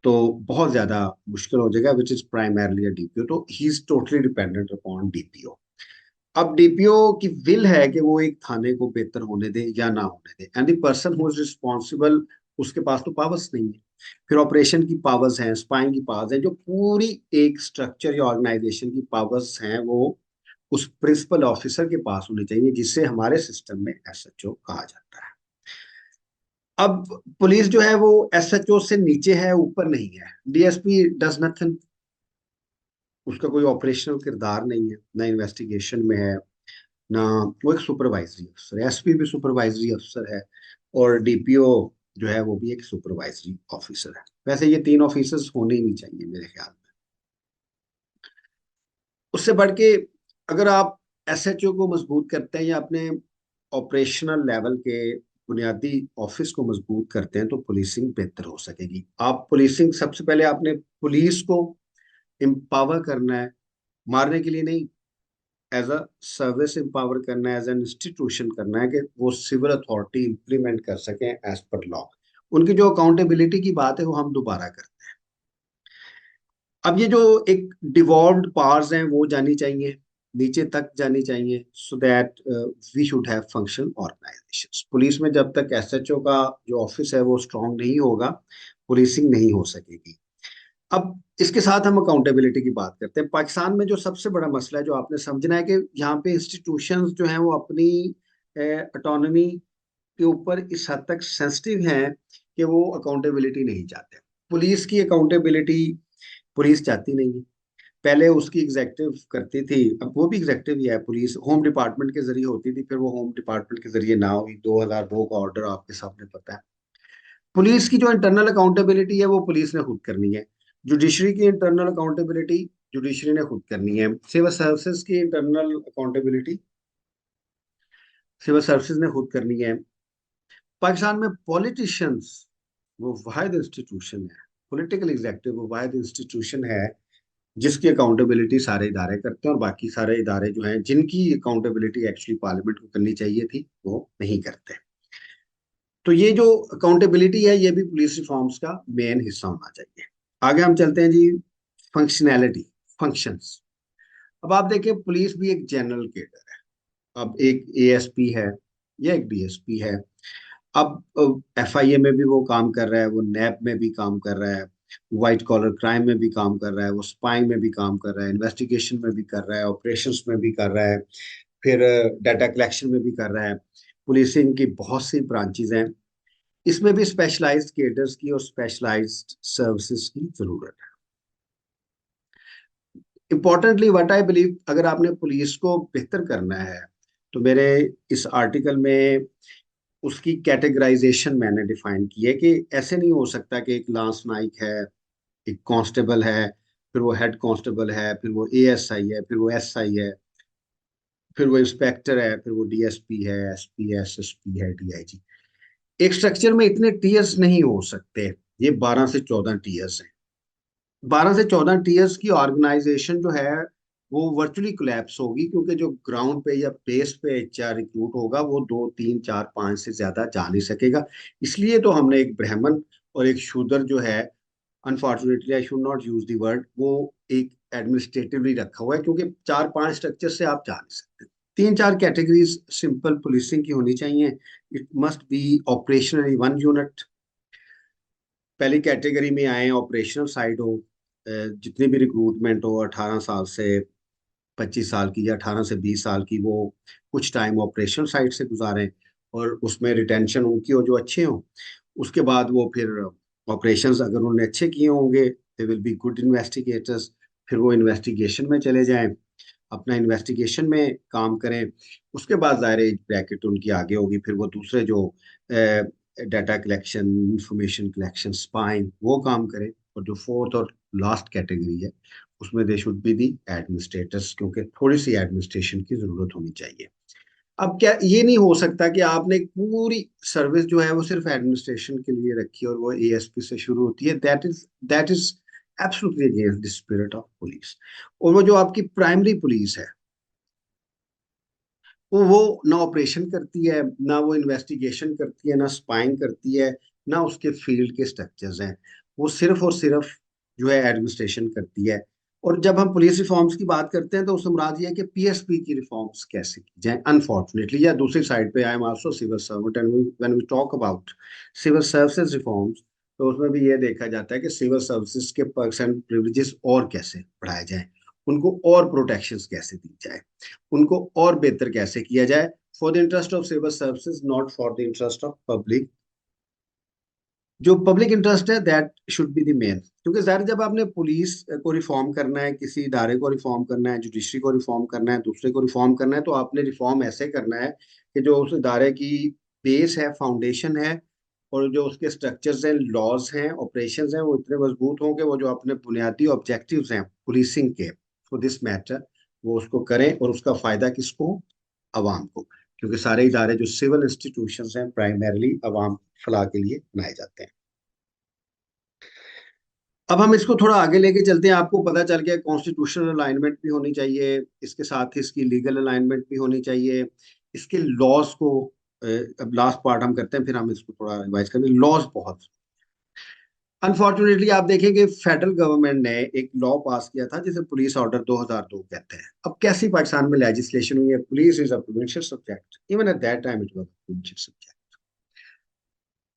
तो बहुत ज्यादा मुश्किल हो जाएगा, which is primarily a DPO। तो he is totally dependent upon DPO। अब DPO की विल है कि वो एक थाने को बेहतर होने दे या ना होने दे, and the person who is responsible, उसके पास तो पावर्स नहीं है। फिर ऑपरेशन की पावर्स हैं, स्पाइंग की पावर्स हैं, जो पूरी एक स्ट्रक्चर या ऑर्गेनाइजेशन की पावर्स हैं, वो उस प्रिंसिपल ऑफिसर के पास होनी चाहिए, जिसे हमारे सिस्टम में SHO कहा जाता है। अब पुलिस जो है वो SHO से नीचे है, ऊपर नहीं है। DSP डज नथिंग, उसका कोई ऑपरेशनल किरदार नहीं है, ना इन्वेस्टिगेशन में है, ना वो एक सुपरवाइजरी अफसर है। SP भी सुपरवाइजरी अफसर है, और DPO जो है वो भी एक सुपरवाइजरी ऑफिसर है। वैसे ये तीन ऑफिसर्स होने ही नहीं चाहिए मेरे ख्याल में। उससे बढ़ के अगर आप SHO को मजबूत करते हैं या अपने ऑपरेशनल लेवल के बुनियादी ऑफिस को मजबूत करते हैं, तो पुलिसिंग बेहतर हो सकेगी। आप पुलिसिंग, सबसे पहले आपने पुलिस को एम्पावर करना है, मारने के लिए नहीं, एज अ सर्विस एम्पावर करना है, एज एन इंस्टीट्यूशन करना है, कि वो सिविल अथॉरिटी इंप्लीमेंट कर सकें एज पर लॉ। उनकी जो अकाउंटेबिलिटी की बात है वो हम दोबारा करते हैं। अब ये जो एक डिवॉल्व्ड पावर्स हैं वो जानी चाहिए, नीचे तक जानी चाहिए, so that we should have functional organizations. Police में जब तक SHO का जो ऑफिस है वो स्ट्रांग नहीं होगा, पुलिसिंग नहीं हो सकेगी। अब इसके साथ हम अकाउंटेबिलिटी की बात करते हैं। पाकिस्तान में जो सबसे बड़ा मसला है जो आपने समझना है, कि यहाँ पे इंस्टीट्यूशंस जो हैं वो अपनी ऑटोनॉमी के ऊपर इस हद तक सेंसिटिव हैं कि वो अकाउंटेबिलिटी नहीं चाहते। पुलिस की अकाउंटेबिलिटी पुलिस चाहती नहीं है। पहले उसकी एग्जेक्टिव करती थी, अब वो भी एग्जेक्टिव ही है। पुलिस होम डिपार्टमेंट के जरिए होती थी, फिर वो होम डिपार्टमेंट के जरिए ना हुई, 2002 का ऑर्डर आपके सामने पता है। पुलिस की जो इंटरनल अकाउंटेबिलिटी है वो पुलिस ने खुद करनी है। जुडिशरी की इंटरनल अकाउंटेबिलिटी जुडिशरी ने खुद करनी है। सिविल सर्विसेज की इंटरनल अकाउंटेबिलिटी सिविल सर्विसेज ने खुद करनी है। पाकिस्तान में पॉलिटिशियंस वो वाहिद इंस्टीट्यूशन है, पॉलिटिकल एग्जेक्टिव वो वाहिद इंस्टीट्यूशन है जिसकी अकाउंटेबिलिटी सारे इदारे करते हैं, और बाकी सारे इदारे जो हैं जिनकी अकाउंटेबिलिटी एक्चुअली पार्लियामेंट को करनी चाहिए थी वो नहीं करते। तो ये जो अकाउंटेबिलिटी है ये भी पुलिस रिफॉर्म्स का मेन हिस्सा होना चाहिए। आगे हम चलते हैं जी, फंक्शनैलिटी, फंक्शंस। अब आप देखें पुलिस भी एक जनरल केडर है। अब एक ASP है या एक DSP है। अब FIA में भी वो काम कर रहा है, वो NAB में भी काम कर रहा है, व्हाइट कॉलर क्राइम में भी काम कर रहा है, वो स्पाइंग में भी काम कर रहा है, इन्वेस्टिगेशन में भी कर रहा है, ऑपरेशंस में भी कर रहा है, फिर डाटा कलेक्शन में भी कर रहा है। पुलिसिंग की बहुत सी ब्रांचेज हैं, इसमें भी स्पेशलाइज्ड केडर्स की और स्पेशलाइज्ड सर्विसेज की जरूरत है। इम्पोर्टेंटली व्हाट आई बिलीव, अगर आपने पुलिस को बेहतर करना है तो मेरे इस आर्टिकल में उसकी कैटेगराइजेशन मैंने डिफाइन की है कि ऐसे नहीं हो सकता कि एक लांस नाइक है, एक कांस्टेबल है, फिर वो हेड कांस्टेबल है, फिर वो एएसआई है, फिर वो एसआई है, फिर वो इंस्पेक्टर है, फिर वो डीएसपी है, एसपी है, एसएसपी है, डीआईजी। एक स्ट्रक्चर में इतने टीयर्स नहीं हो सकते। ये 12 से 14 टीयर्स हैं। 12 से 14 टीयर्स की ऑर्गेनाइजेशन जो है वो वर्चुअली कोलैप्स होगी, क्योंकि जो ग्राउंड पे या बेस पे एचआर रिक्रूट होगा वो 2 3 4 5 से ज्यादा जा नहीं सकेगा। इसलिए तो हमने एक ब्राह्मण और एक शूद्र जो है, unfortunately I should not use the word, वो एक एडमिनिस्ट्रेटिवली रखा हुआ है, क्योंकि 4 5 स्ट्रक्चर से आप जा नहीं सकते। 3 4 कैटेगरीज सिंपल पुलिसिंग की होनी चाहिए। It must be operationally one unit. पहली कैटेगरी में आए ऑपरेशनल साइड हो, जितनी भी रिक्रूटमेंट हो 18 साल से 25 साल की या 18 से 20 साल की, वो कुछ टाइम ऑपरेशनल साइड से गुजारें और उसमें रिटेंशन उनकी हो जो अच्छे हो। उसके बाद वो फिर ऑपरेशंस अगर उन्होंने अच्छे किए होंगे, दे विल बी गुड इन्वेस्टिगेटर्स, फिर वो इन्वेस्टिगेशन में चले जाएं, अपना इन्वेस्टिगेशन में काम करें। उसके बाद ज़ाहिर एज ब्रैकेट उनकी आगे होगी, फिर वो दूसरे जो data collection, information collection, spying, वो काम करें। और जो फोर्थ और लास्ट कैटेगरी है उसमें they should be the administrators, क्योंकि थोड़ी सी एडमिनिस्ट्रेशन की जरूरत होनी चाहिए। अब क्या ये नहीं हो सकता कि आपने एक पूरी सर्विस जो है वो सिर्फ एडमिनिस्ट्रेशन के लिए रखी है और वो एएसपी से शुरू होती है। That is absolutely against the spirit of police. और वो जो आपकी प्राइमरी पुलिस है, वो ना ऑपरेशन करती है, ना वो इन्वेस्टिगेशन करती है, ना स्पाइंग करती है, ना उसके फील्ड के स्ट्रक्चर्स हैं। वो सिर्फ और सिर्फ जो है एडमिनिस्ट्रेशन करती है। और जब हम पुलिस रिफॉर्म्स की बात करते हैं तो उससे मुराद ये है कि पीएसपी की रिफॉर्म्स कैसे की जाए। अनफॉर्चुनेटली, या दूसरी साइड पे, I am also civil servant and when we talk about civil services reforms, तो उसमें भी ये देखा जाता है कि सिविल सर्विसेज के पर्क्स एंड प्रिविलेजेस और कैसे बढ़ाए जाएं, उनको और प्रोटेक्शंस कैसे दी जाए, उनको और बेहतर कैसे किया जाए, for the interest of civil services, not for the interest of public. जो पब्लिक इंटरेस्ट है that should be the main. क्योंकि ज़ाहिर, जब आपने पुलिस को रिफॉर्म करना है, किसी इदारे को रिफॉर्म करना है, जुडिशरी को रिफॉर्म करना है, दूसरे को रिफॉर्म करना है, तो आपने रिफॉर्म ऐसे करना है कि जो उस इदारे की बेस है, फाउंडेशन है, और जो उसके स्ट्रक्चर्स हैं, लॉज हैं, ऑपरेशंस हैं, वो इतने मजबूत हों कि वो जो अपने बुनियादी ऑब्जेक्टिव्स हैं पुलिसिंग के, फॉर दिस मैटर, वो उसको करें। और उसका फायदा किसको? अवाम को। क्योंकि सारे इदारे जो सिविल इंस्टीट्यूशंस हैं प्राइमरीली अवाम फलाह के लिए बनाए जाते हैं। अब हम इसको थोड़ा आगे लेके चलते हैं। आपको पता चल गया कॉन्स्टिट्यूशनल अलाइनमेंट भी होनी चाहिए, इसके साथ ही इसकी लीगल अलाइनमेंट भी होनी चाहिए, इसके लॉज को अब लास्ट पार्ट हम करते हैं, फिर हम इसको थोड़ा रिवाइज करेंगे। लॉज बहुत, अनफॉर्चुनेटली आप देखेंगे फेडरल गवर्नमेंट ने एक लॉ पास किया था जिसे पुलिस ऑर्डर 2002 कहते हैं। अब कैसी पाकिस्तान में लेजिस्लेशन हुई है, police is a provincial subject, even at that time it was provincial subject.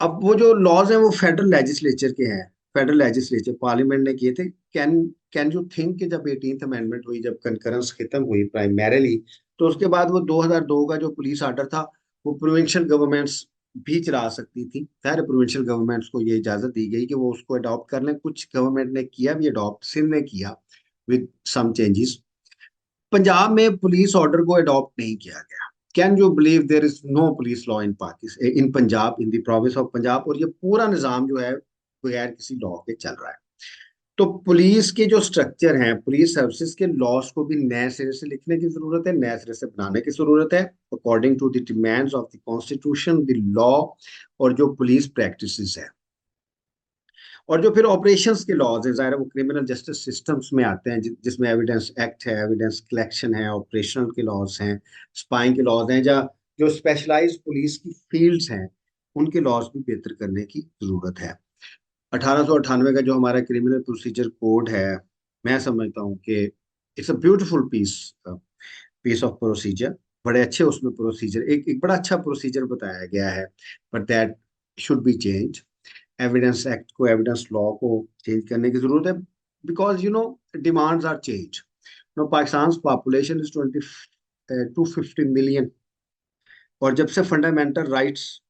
अब वो जो लॉज हैं वो फेडरल लेजिस्लेचर के हैं, फेडरल लेजिस्लेचर पार्लियामेंट ने किए थे। कैन कैन यू थिंक कि जब 18th अमेंडमेंट हुई, जब कंकरेंस खत्म हुई प्राइमरीली, तो उसके बाद वो 2002 का जो पुलिस ऑर्डर था वो प्रोविंशियल गवर्नमेंट्स भी चला सकती थी। सारे प्रोविंशियल गवर्नमेंट्स को ये इजाजत दी गई कि वो उसको अडॉप्ट कर लें। कुछ गवर्नमेंट ने किया भी अडॉप्ट, सिंध ने किया विद सम चेंजेस। पंजाब में पुलिस ऑर्डर को अडॉप्ट नहीं किया गया। Can you believe there is no police law in Pakistan, in Punjab, in the province of Punjab. और ये पूरा निजाम जो है बगैर किसी लॉ के चल रहा है। तो पुलिस के जो स्ट्रक्चर हैं, पुलिस सर्विसेज के लॉस को भी नए सिरे से लिखने की जरूरत है, नए सिरे से बनाने की जरूरत है, according to the demands of the constitution, the law, और जो पुलिस प्रैक्टिसेस है। और जो फिर ऑपरेशंस के लॉज हैं, ज़ाहिर है वो क्रिमिनल जस्टिस सिस्टम्स में आते हैं, जिसमें एविडेंस एक्ट है, एविडेंस कलेक्शन है, ऑपरेशनल के लॉज हैं, स्पाइंग के लॉज हैं, या जो स्पेशलाइज पुलिस की फील्ड्स हैं उनके लॉज भी बेहतर करने की जरूरत है। 1898 का जो हमारा क्रिमिनल प्रोसीजर कोड है, मैं समझता हूँ कि it's a beautiful piece of procedure. बड़े अच्छे उसमें प्रोसीजर, एक बड़ा अच्छा प्रोसीजर बताया गया है, but that should be change. Evidence act को, एविडेंस लॉ को चेंज करने की जरूरत है, because demands are change. Pakistan population is 250 million. और जब से fundamental rights,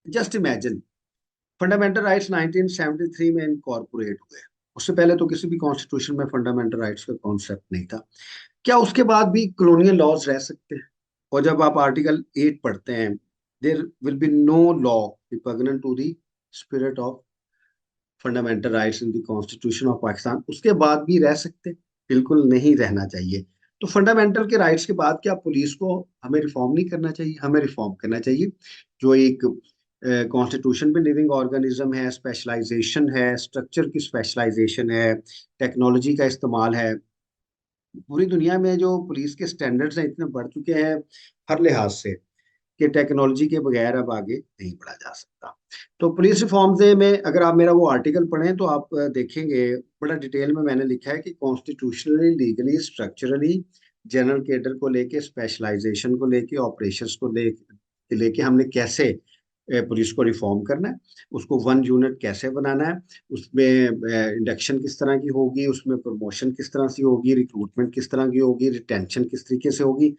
just imagine, fundamental rights 1973 में इनकॉर्पोरेट हुए, उससे पहले तो किसी भी कॉन्स्टिट्यूशन में फंडामेंटल राइट्स का कॉन्सेप्ट नहीं था। क्या उसके बाद भी कॉलोनियल लॉज रह सकते हैं? और जब आप आर्टिकल 8 पढ़ते हैं, there will be no law repugnant to the spirit of fundamental rights in the constitution of Pakistan, उसके बाद भी रह सकते? बिल्कुल नहीं रहना चाहिए। तो फंडामेंटल के राइट्स के बाद क्या पुलिस को हमें रिफॉर्म नहीं करना चाहिए? हमें रिफॉर्म करना चाहिए। जो एक कॉन्स्टिट्यूशन पे लिविंग ऑर्गेनिज्म है, स्पेशलाइजेशन है, स्ट्रक्चर की स्पेशलाइजेशन है, टेक्नोलॉजी का इस्तेमाल है। पूरी दुनिया में जो पुलिस के स्टैंडर्ड्स हैं इतने बढ़ चुके हैं हर लिहाज से, कि टेक्नोलॉजी के बगैर अब आगे नहीं बढ़ा जा सकता। तो पुलिस रिफॉर्म्स में अगर आप मेरा वो आर्टिकल पढ़ें तो आप देखेंगे बड़ा डिटेल में मैंने लिखा है कि constitutionally, legally, structurally, general cadre को लेके, स्पेशलाइजेशन को लेके, ऑपरेशंस को लेके हमने कैसे पुलिस को रिफॉर्म करना है, उसको वन यूनिट कैसे बनाना है, उसमें इंडक्शन किस तरह की होगी, उसमें प्रमोशन किस तरह से होगी, रिक्रूटमेंट किस तरह की होगी, रिटेंशन किस तरीके से होगी।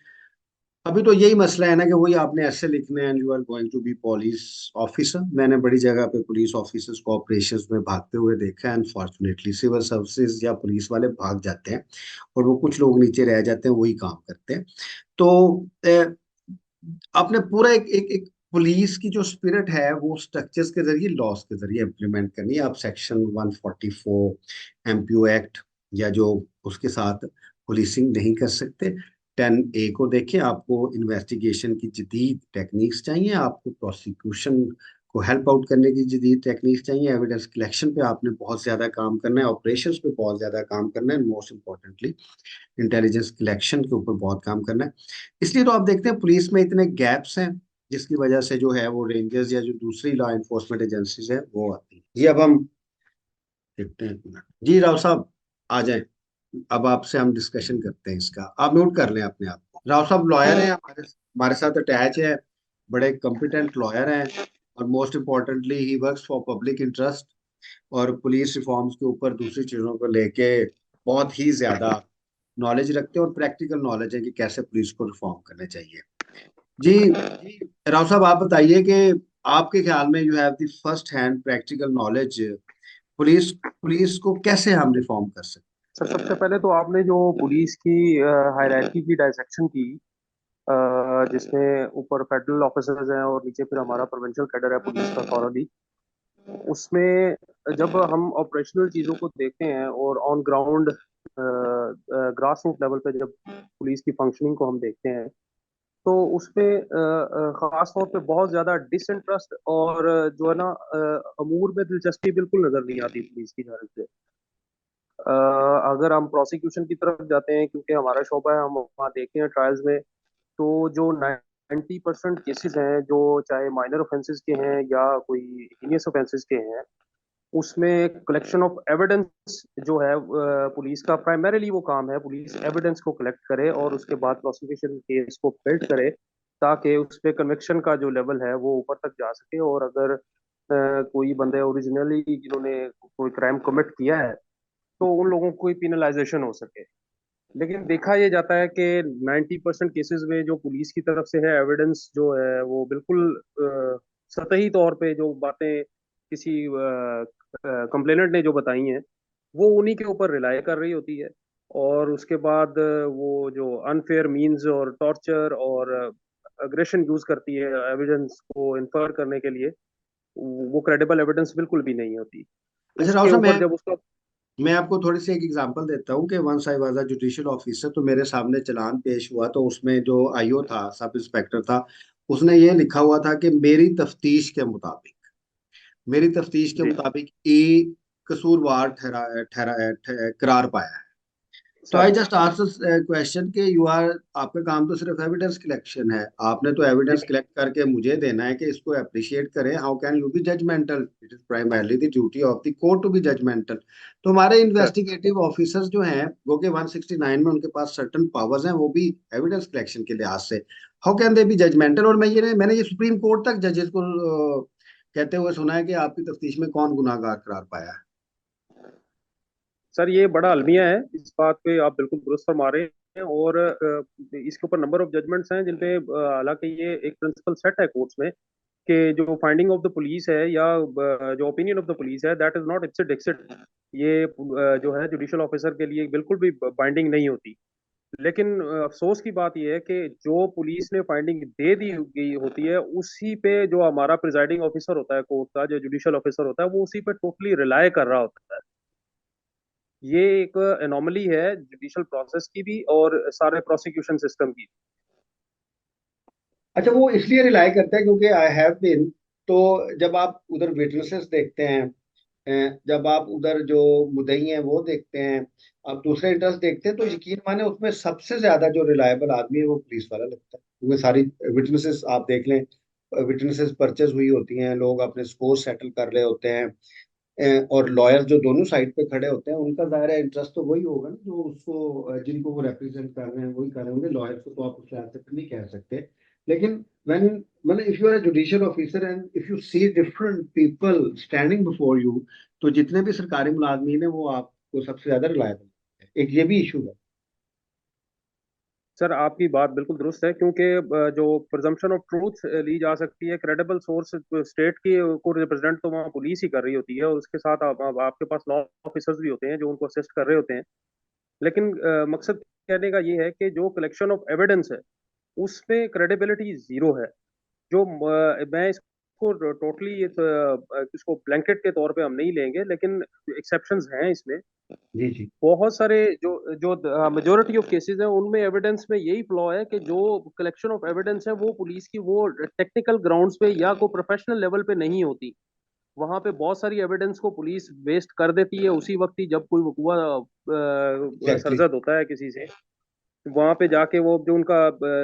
अभी तो यही मसला है ना कि वही आपने ऐसे लिखने हैं, you are going to be police officer. मैंने बड़ी जगह पे पुलिस ऑफिसर्स को ऑपरेशंस में भागते हुए देखा है। अनफॉर्चुनेटली सिविल सर्विसेज या पुलिस वाले भाग जाते हैं और वो कुछ लोग नीचे रह जाते हैं, वही काम करते हैं। तो आपने पूरा एक पुलिस की जो स्पिरिट है वो स्ट्रक्चर्स के जरिए, लॉस के जरिए इम्प्लीमेंट करनी है। आप सेक्शन 144 एमपीओ एक्ट या जो उसके साथ पुलिसिंग नहीं कर सकते। 10A को देखें, आपको इन्वेस्टिगेशन की जदीद टेक्निक्स चाहिए, आपको प्रोसिक्यूशन को हेल्प आउट करने की जदीद टेक्निक्स चाहिए, एविडेंस कलेक्शन पे आपने बहुत ज्यादा काम करना है, ऑपरेशंस पे बहुत ज्यादा काम करना है, मोस्ट इंपॉर्टेंटली इंटेलिजेंस कलेक्शन के ऊपर बहुत काम करना है। इसलिए तो आप देखते हैं पुलिस में इतने गैप्स हैं, जिसकी वजह से जो है वो रेंजर्स या जो दूसरी लॉ इन्फोर्समेंट एजेंसीज है वो आती है। जी अब हम देखते हैं, एक मिनट जी, राव साहब आ जाएं। अब आपसे हम डिस्कशन करते हैं इसका, आप म्यूट कर लें अपने आप को। राव साहब लॉयर हैं, हमारे हमारे साथ अटैच है, बड़े कॉम्पिटेंट लॉयर हैं, और most importantly he works for public interest, और पुलिस रिफॉर्म्स के ऊपर दूसरी चीजों को लेके बहुत ही ज्यादा नॉलेज रखते हैं, और प्रैक्टिकल नॉलेज है कि कैसे पुलिस को रिफॉर्म करना चाहिए। जी राव साहब आप बताइए कि आपके ख्याल में you have the first hand practical knowledge, police police को कैसे हम रिफॉर्म कर सकते सर, सबसे पहले तो आपने जो पुलिस की हायरार्की की डायसेक्शन की, जिसमें ऊपर फेडरल ऑफिसर्स हैं और नीचे फिर हमारा प्रोविंशियल कैडर है पुलिस का थॉरली, उसमें जब हम ऑपरेशनल चीज़ों को देखते हैं और on ground grass root level पे जब पुलिस की फंक्शनिंग को हम देखते हैं, तो उसमें खास तौर पे बहुत ज़्यादा डिसइंटरेस्ट और जो है ना, अमूर में दिलचस्पी बिल्कुल नज़र नहीं आती पुलिस की तरफ से। अगर हम प्रोसिक्यूशन की तरफ जाते हैं, क्योंकि हमारा शोबा है, हम वहाँ देखते हैं ट्रायल्स में, तो जो 90% केसेस हैं, जो चाहे माइनर ऑफेंसेस के हैं या कोई हीनियस ऑफेंसेस के हैं, उसमें कलेक्शन ऑफ एविडेंस जो है, पुलिस का प्राइमरीली वो काम है, पुलिस एविडेंस को कलेक्ट करे और उसके बाद प्रोसिक्यूशन केस को बिल्ड करे, ताकि उस पर कन्विक्शन का जो लेवल है वो ऊपर तक जा सके। और अगर कोई बंदे ओरिजिनली जिन्होंने कोई क्राइम कमिट किया है, तो उन लोगों को कोई पिनलाइजेशन हो सके। लेकिन देखा ये जाता है कि 90% केसेस में जो पुलिस की तरफ से है, एविडेंस जो है वो बिल्कुल सतही तौर पे जो बातें किसी कंप्लेनेंट ने जो बताई हैं, वो उन्हीं के ऊपर रिलाय कर रही होती है। और उसके बाद वो जो अनफेयर मींस और टॉर्चर और अग्रेशन यूज करती है एविडेंस को इन्फर करने के लिए, वो क्रेडिबल एविडेंस बिल्कुल भी नहीं होती। हैं? अच्छा राव उसके साहब, ऊपर जब उसका मैं आपको थोड़ी सी एक एग्जांपल देता हूँ कि once I was a judicial officer, तो मेरे सामने चालान पेश हुआ, तो उसमें जो आईओ था, सब इंस्पेक्टर था, उसने ये लिखा हुआ था कि मेरी तफ्तीश के जी मुताबिक ए कसूरवार करार पाया है। तो आई सर। जस्ट आस्क्ड क्वेश्चन कि यू आर, आपका काम तो सिर्फ एविडेंस कलेक्शन है, आपने तो जी एविडेंस कलेक्ट करके मुझे देना है कि इसको अप्रिशिएट करें। How can you be judgmental? It is primarily the duty of the court to be judgmental. तो हमारे सर, इन्वेस्टिगेटिव ऑफिसर्स जो हैं, वो के 169 में उनके पास सर्टन पावर्स हैं, वो भी एविडेंस कलेक्शन के लिहाज से, how can they be judgmental? और मैंने ये सुप्रीम कोर्ट तक जजेस को कहते हुए सुना है कि आपकी तफ्तीश में कौन गुनाहगार करार पाया है। सर, ये बड़ा अलमिया है, इस बात पे आप बिल्कुल दुरुस्त फरमा रहे हैं। और इसके ऊपर नंबर ऑफ जजमेंट्स हैं जिन पे हालांकि ये एक प्रिंसिपल सेट है कोर्ट्स में कि जो फाइंडिंग ऑफ द पुलिस है या जो ओपिनियन ऑफ द पुलिस है, दैट इज नॉट इट्स डिक्सिट। ये जो है जुडिशियल ऑफिसर के लिए बिल्कुल भी बाइंडिंग नहीं होती। लेकिन अफसोस की बात यह है कि जो पुलिस ने फाइंडिंग दे दी गई होती है, उसी पे जो हमारा प्रिजाइडिंग ऑफिसर होता है कोर्ट का, जो जुडिशियल ऑफिसर होता है, वो उसी पे टोटली रिलाय कर रहा होता है। ये एक एनॉमली है जुडिशियल प्रोसेस की भी और सारे प्रोसिक्यूशन सिस्टम की। अच्छा, वो इसलिए रिलाई करता है क्योंकि आई हैव बीन, तो जब आप उधर विटनेसेस देखते हैं, जब आप उधर जो मुद्दई हैं वो देखते हैं, आप दूसरे इंटरेस्ट देखते हैं, तो यकीन माने उसमें सबसे ज्यादा जो रिलायबल आदमी है वो पुलिस वाला लगता है, क्योंकि सारी विटनेसेस आप देख लें, विटनेसेस परचेज हुई होती हैं, लोग अपने स्कोर सेटल कर रहे होते हैं, और लॉयर जो दोनों साइड पे खड़े होते हैं उनका जाहिर है इंटरेस्ट तो वही होगा ना, जो उसको जिनको वो रिप्रेजेंट कर रहे हैं वही कर रहे होंगे, लॉयर को तो आप उस लिहाज से नहीं कह सकते। लेकिन when मतलब if you are a judicial officer and if you see different people standing before you, तो जितने भी सरकारी मुलाजमीन है वो आपको सबसे ज्यादा रिलायबल है, एक ये भी इशू है। सर आपकी बात बिल्कुल दुरुस्त है, क्योंकि जो प्रिजम्पशन ऑफ ट्रूथ ली जा सकती है, क्रेडिबल सोर्स स्टेट की को रिप्रेजेंट तो वहाँ पुलिस ही कर रही होती है, और उसके साथ आपके पास लॉ ऑफिसर्स भी होते हैं जो उनको असिस्ट कर रहे होते हैं। लेकिन मकसद कहने का ये है कि जो कलेक्शन ऑफ एविडेंस है उसमें क्रेडिबिलिटी जीरो है। जो मैं इसको टोटली इसको ब्लैंकेट के तौर पे हम नहीं लेंगे, लेकिन एक्सेप्शंस हैं इसमें। जी जी। बहुत सारे जो जो मेजोरिटी ऑफ केसेस हैं उनमें एविडेंस में यही फ्लॉ है कि जो कलेक्शन ऑफ एविडेंस है वो पुलिस की वो टेक्निकल ग्राउंड्स पे या कोई प्रोफेशनल लेवल पे नहीं होती। वहां पे बहुत सारी एविडेंस को पुलिस वेस्ट कर देती है उसी वक्त ही जब कोई वकूआ एग्जैक्टली। सरजद होता है किसी से। वहां पे जाके वो जो उनका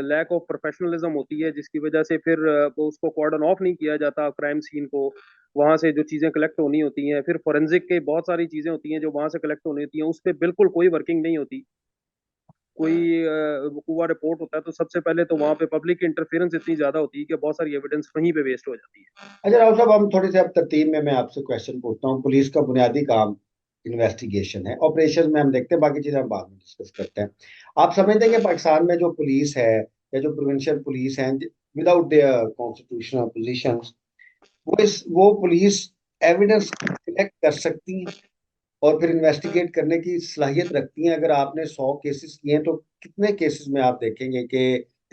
लैक ऑफ प्रोफेशनलिज्म होती है, जिसकी वजह से फिर वो उसको कॉर्डन ऑफ नहीं किया जाता क्राइम सीन को। वहां से जो चीजें कलेक्ट होनी होती हैं, फिर फोरेंसिक के बहुत सारी चीजें होती हैं जो वहां से कलेक्ट होनी होती हैं, उस पर बिल्कुल कोई वर्किंग नहीं होती। कोई वकूआ रिपोर्ट होता है तो सबसे पहले तो वहां पे पब्लिक की इंटरफेरेंस इतनी ज्यादा होती है कि बहुत सारी एविडेंस वहीं पे वेस्ट हो जाती है। अच्छा राव साहब, हम थोड़ी सी अब तरतीब में मैं आपसे क्वेश्चन पूछता हूँ। पुलिस का बुनियादी काम इन्वेस्टिगेशन है, ऑपरेशन में हम देखते हैं, बाकी चीजें हम बाद में डिस्कस करते हैं। आप समझते हैं कि पाकिस्तान में जो पुलिस है या जो प्रोविंशियल पुलिस है, विदाउट देयर कॉन्स्टिट्यूशनल पोजीशन, वो पुलिस एविडेंस कलेक्ट कर सकती हैं और फिर इन्वेस्टिगेट करने की सलाहियत रखती हैं? अगर आपने 100 केसेस किए हैं तो कितने केसेस में आप देखेंगे कि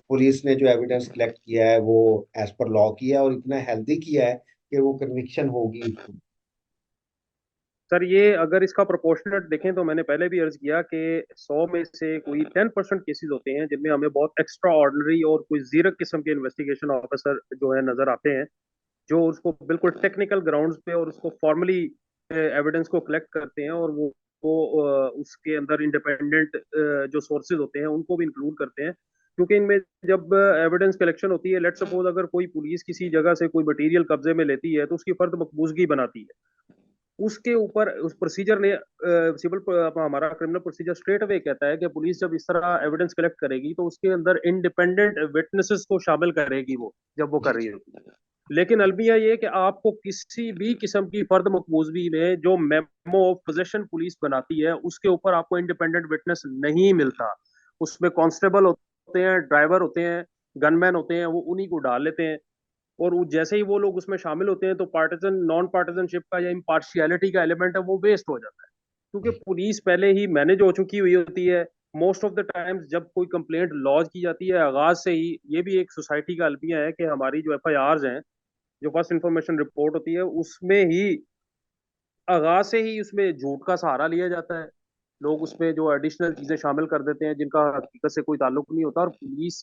पुलिस ने जो एविडेंस कलेक्ट किया है वो एज पर लॉ किया है और इतना हेल्दी किया है कि वो कन्विक्शन होगी उसको? सर ये अगर इसका प्रोपोर्शनेट देखें तो मैंने पहले भी अर्ज किया कि 100 में से कोई 10% केसेस होते हैं जिनमें हमें बहुत एक्स्ट्रा ऑर्डिनरी और कोई जीरक किस्म के इन्वेस्टिगेशन ऑफिसर जो है नजर आते हैं, जो उसको बिल्कुल टेक्निकल ग्राउंड्स पे और उसको फॉर्मली एविडेंस को कलेक्ट करते हैं, और उसके अंदर इंडिपेंडेंट जो सोर्सेज होते हैं उनको भी इंक्लूड करते हैं। क्योंकि इनमें जब एविडेंस कलेक्शन होती है, लेट सपोज अगर कोई पुलिस किसी जगह से कोई मटेरियल कब्जे में लेती है तो उसकी फर्द मकबूजगी बनाती है। उसके ऊपर उस प्रोसीजर ने सिविल हमारा क्रिमिनल प्रोसीजर स्ट्रेट अवे कहता है कि पुलिस जब इस तरह एविडेंस कलेक्ट करेगी तो उसके अंदर इंडिपेंडेंट विटनेसेस को शामिल करेगी वो, जब वो कर जी रही जी। होती है। लेकिन अलमिया ये कि आपको किसी भी किस्म की फर्द मकबूजगी में जो मेमो ऑफ पोजेशन पुलिस बनाती है उसके ऊपर आपको इंडिपेंडेंट विटनेस नहीं मिलता। उसमें कांस्टेबल होते हैं, ड्राइवर होते हैं, गनमैन होते हैं, वो उन्हीं को डाल लेते हैं। और जैसे ही वो लोग उसमें शामिल होते हैं तो पार्टिजन नॉन पार्टिजनशिप का या इम्पार्शियलिटी का एलिमेंट है वो वेस्ट हो जाता है, क्योंकि जी पुलिस पहले ही मैनेज हो चुकी हुई होती है। मोस्ट ऑफ द टाइम्स जब कोई कंप्लेंट लॉन्च की जाती है आगाज से ही, ये भी एक सोसाइटी का अलमिया है कि हमारी जो एफआईआर हैं, जो फर्स्ट इंफॉर्मेशन रिपोर्ट होती है, उसमें ही आगाज से ही उसमें झूठ का सहारा लिया जाता है। लोग उसमें जो एडिशनल चीजें शामिल कर देते हैं जिनका हकीकत से कोई ताल्लुक नहीं होता, और पुलिस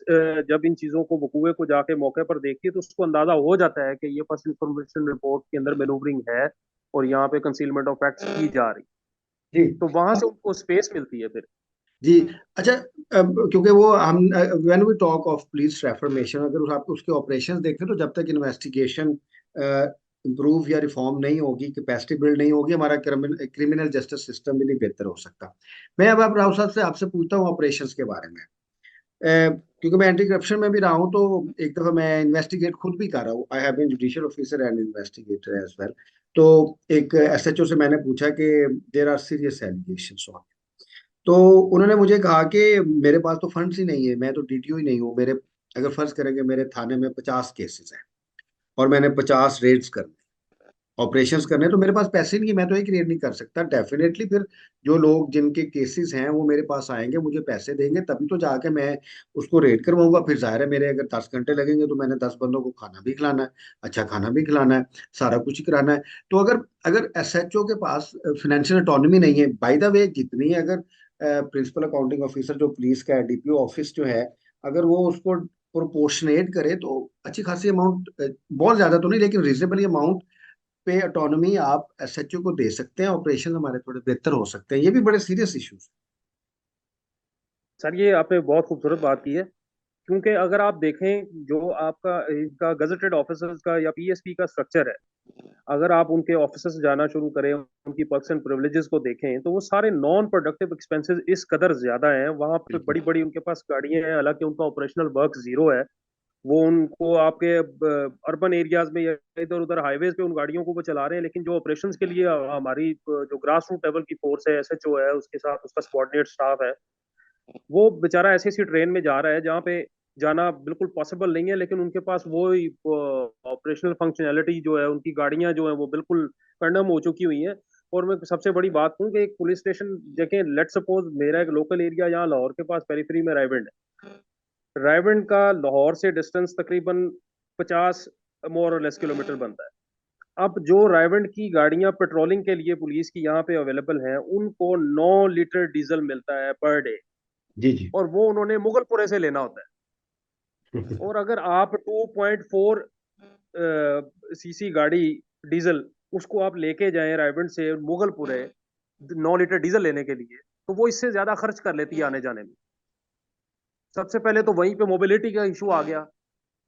जब इन चीजों को वकूए को जाके मौके पर देखती है तो उसको अंदाजा हो जाता है कि ये फर्स्ट इंफॉर्मेशन रिपोर्ट के अंदर मैनूवरिंग है और यहाँ पे कंसीलमेंट ऑफ फैक्ट्स की जा रही। जी। तो वहां से उनको स्पेस मिलती है फिर। जी। अच्छा, क्योंकि वो हम when we talk of police reformation, अगर आप उसके ऑपरेशंस देखें तो जब तक इन्वेस्टिगेशन इम्प्रूव या रिफॉर्म नहीं होगी, कैपेसिटी बिल्ड नहीं होगी, हमारा क्रिमिनल जस्टिस सिस्टम भी नहीं बेहतर हो सकता। मैं अब आप राव साहब से आपसे पूछता हूँ ऑपरेशंस के बारे में। क्योंकि मैं एंटी करप्शन में भी रहा हूँ, तो एक दफा मैं इन्वेस्टिगेट खुद भी कर रहा हूँ, I have been judicial officer and investigator as well. तो एक एसएचओ से मैंने पूछा कि देयर आर सीरियस एलिगेशंस, तो उन्होंने मुझे कहा कि मेरे पास तो फंड्स ही नहीं है, मैं तो डीटीओ ही नहीं हूँ, मेरे अगर फर्ज करेंगे मेरे थाने में 50 केसेस हैं और मैंने 50 रेड्स करने, ऑपरेशंस करने, तो मेरे पास पैसे नहीं है, मैं तो एक रेड नहीं कर सकता। डेफिनेटली फिर जो लोग जिनके केसेस हैं वो मेरे पास आएंगे, मुझे पैसे देंगे, तभी तो जाके मैं उसको रेड करवाऊंगा। फिर जाहिर है मेरे अगर 10 घंटे लगेंगे तो मैंने 10 बंदों को खाना भी खिलाना है, अच्छा खाना भी खिलाना है, सारा कुछ ही कराना है। तो अगर अगर एसएचओ के पास फाइनेंशियल ऑटोनॉमी नहीं है, बाय द वे जितनी अगर प्रिंसिपल अकाउंटिंग ऑफिसर जो पुलिस का है, डीपीओ ऑफिस जो है, अगर वो उसको प्रोपोर्शनेट करे तो अच्छी खासी अमाउंट, बहुत ज्यादा तो नहीं लेकिन रीजनेबल अमाउंट पे ऑटोनॉमी आप एसएचओ को दे सकते हैं, ऑपरेशन हमारे थोड़े बेहतर हो सकते हैं। ये भी बड़े सीरियस इश्यूज सर ये आपने बहुत खूबसूरत बात की है, क्योंकि अगर आप देखें जो आपका इनका गजेटेड ऑफिसर्स का या पीएसपी का स्ट्रक्चर है, अगर आप उनके ऑफिस से जाना शुरू करें, उनकी पर्क्स एंड प्रिविलेजेस को देखें, तो वो सारे नॉन प्रोडक्टिव एक्सपेंसेस इस कदर ज्यादा हैं। वहां पे बिल्कुल। बड़ी बड़ी उनके पास गाड़ियां हैं, हालांकि उनका ऑपरेशनल वर्क जीरो है। वो उनको आपके अर्बन एरियाज में या इधर उधर हाईवेज पे उन गाड़ियों को वो चला रहे हैं, लेकिन जो ऑपरेशंस के लिए हमारी जो ग्रास रूट लेवल की फोर्स है, एसएचओ है, उसके साथ उसका सबॉर्डिनेट स्टाफ है, वो बेचारा ऐसी ऐसी ट्रेन में जा रहा है जहाँ पे जाना बिल्कुल पॉसिबल नहीं है, लेकिन उनके पास वो ऑपरेशनल फंक्शनैलिटी जो है, उनकी गाड़ियां जो है वो बिल्कुल कंडम हो चुकी हुई हैं। और मैं सबसे बड़ी बात कहूँ कि एक पुलिस स्टेशन देखें, लेट सपोज मेरा एक लोकल एरिया यहाँ लाहौर के पास पेरीफेरी में रायविंड है। रायविंड का लाहौर से डिस्टेंस तकरीबन 50 मोर और लेस किलोमीटर बनता है। अब जो रायविंड की गाड़ियां पेट्रोलिंग के लिए पुलिस की यहाँ पे अवेलेबल हैं, उनको 9 लीटर डीजल मिलता है पर डे, जी जी। और वो उन्होंने मुगलपुरे से लेना होता है। और अगर आप 2.4 सीसी गाड़ी डीजल उसको आप लेके जाएं रायबंड से मुगलपुरे 9 लीटर डीजल लेने के लिए, तो वो इससे ज्यादा खर्च कर लेती है आने जाने में। सबसे पहले तो वहीं पे मोबिलिटी का इशू आ गया,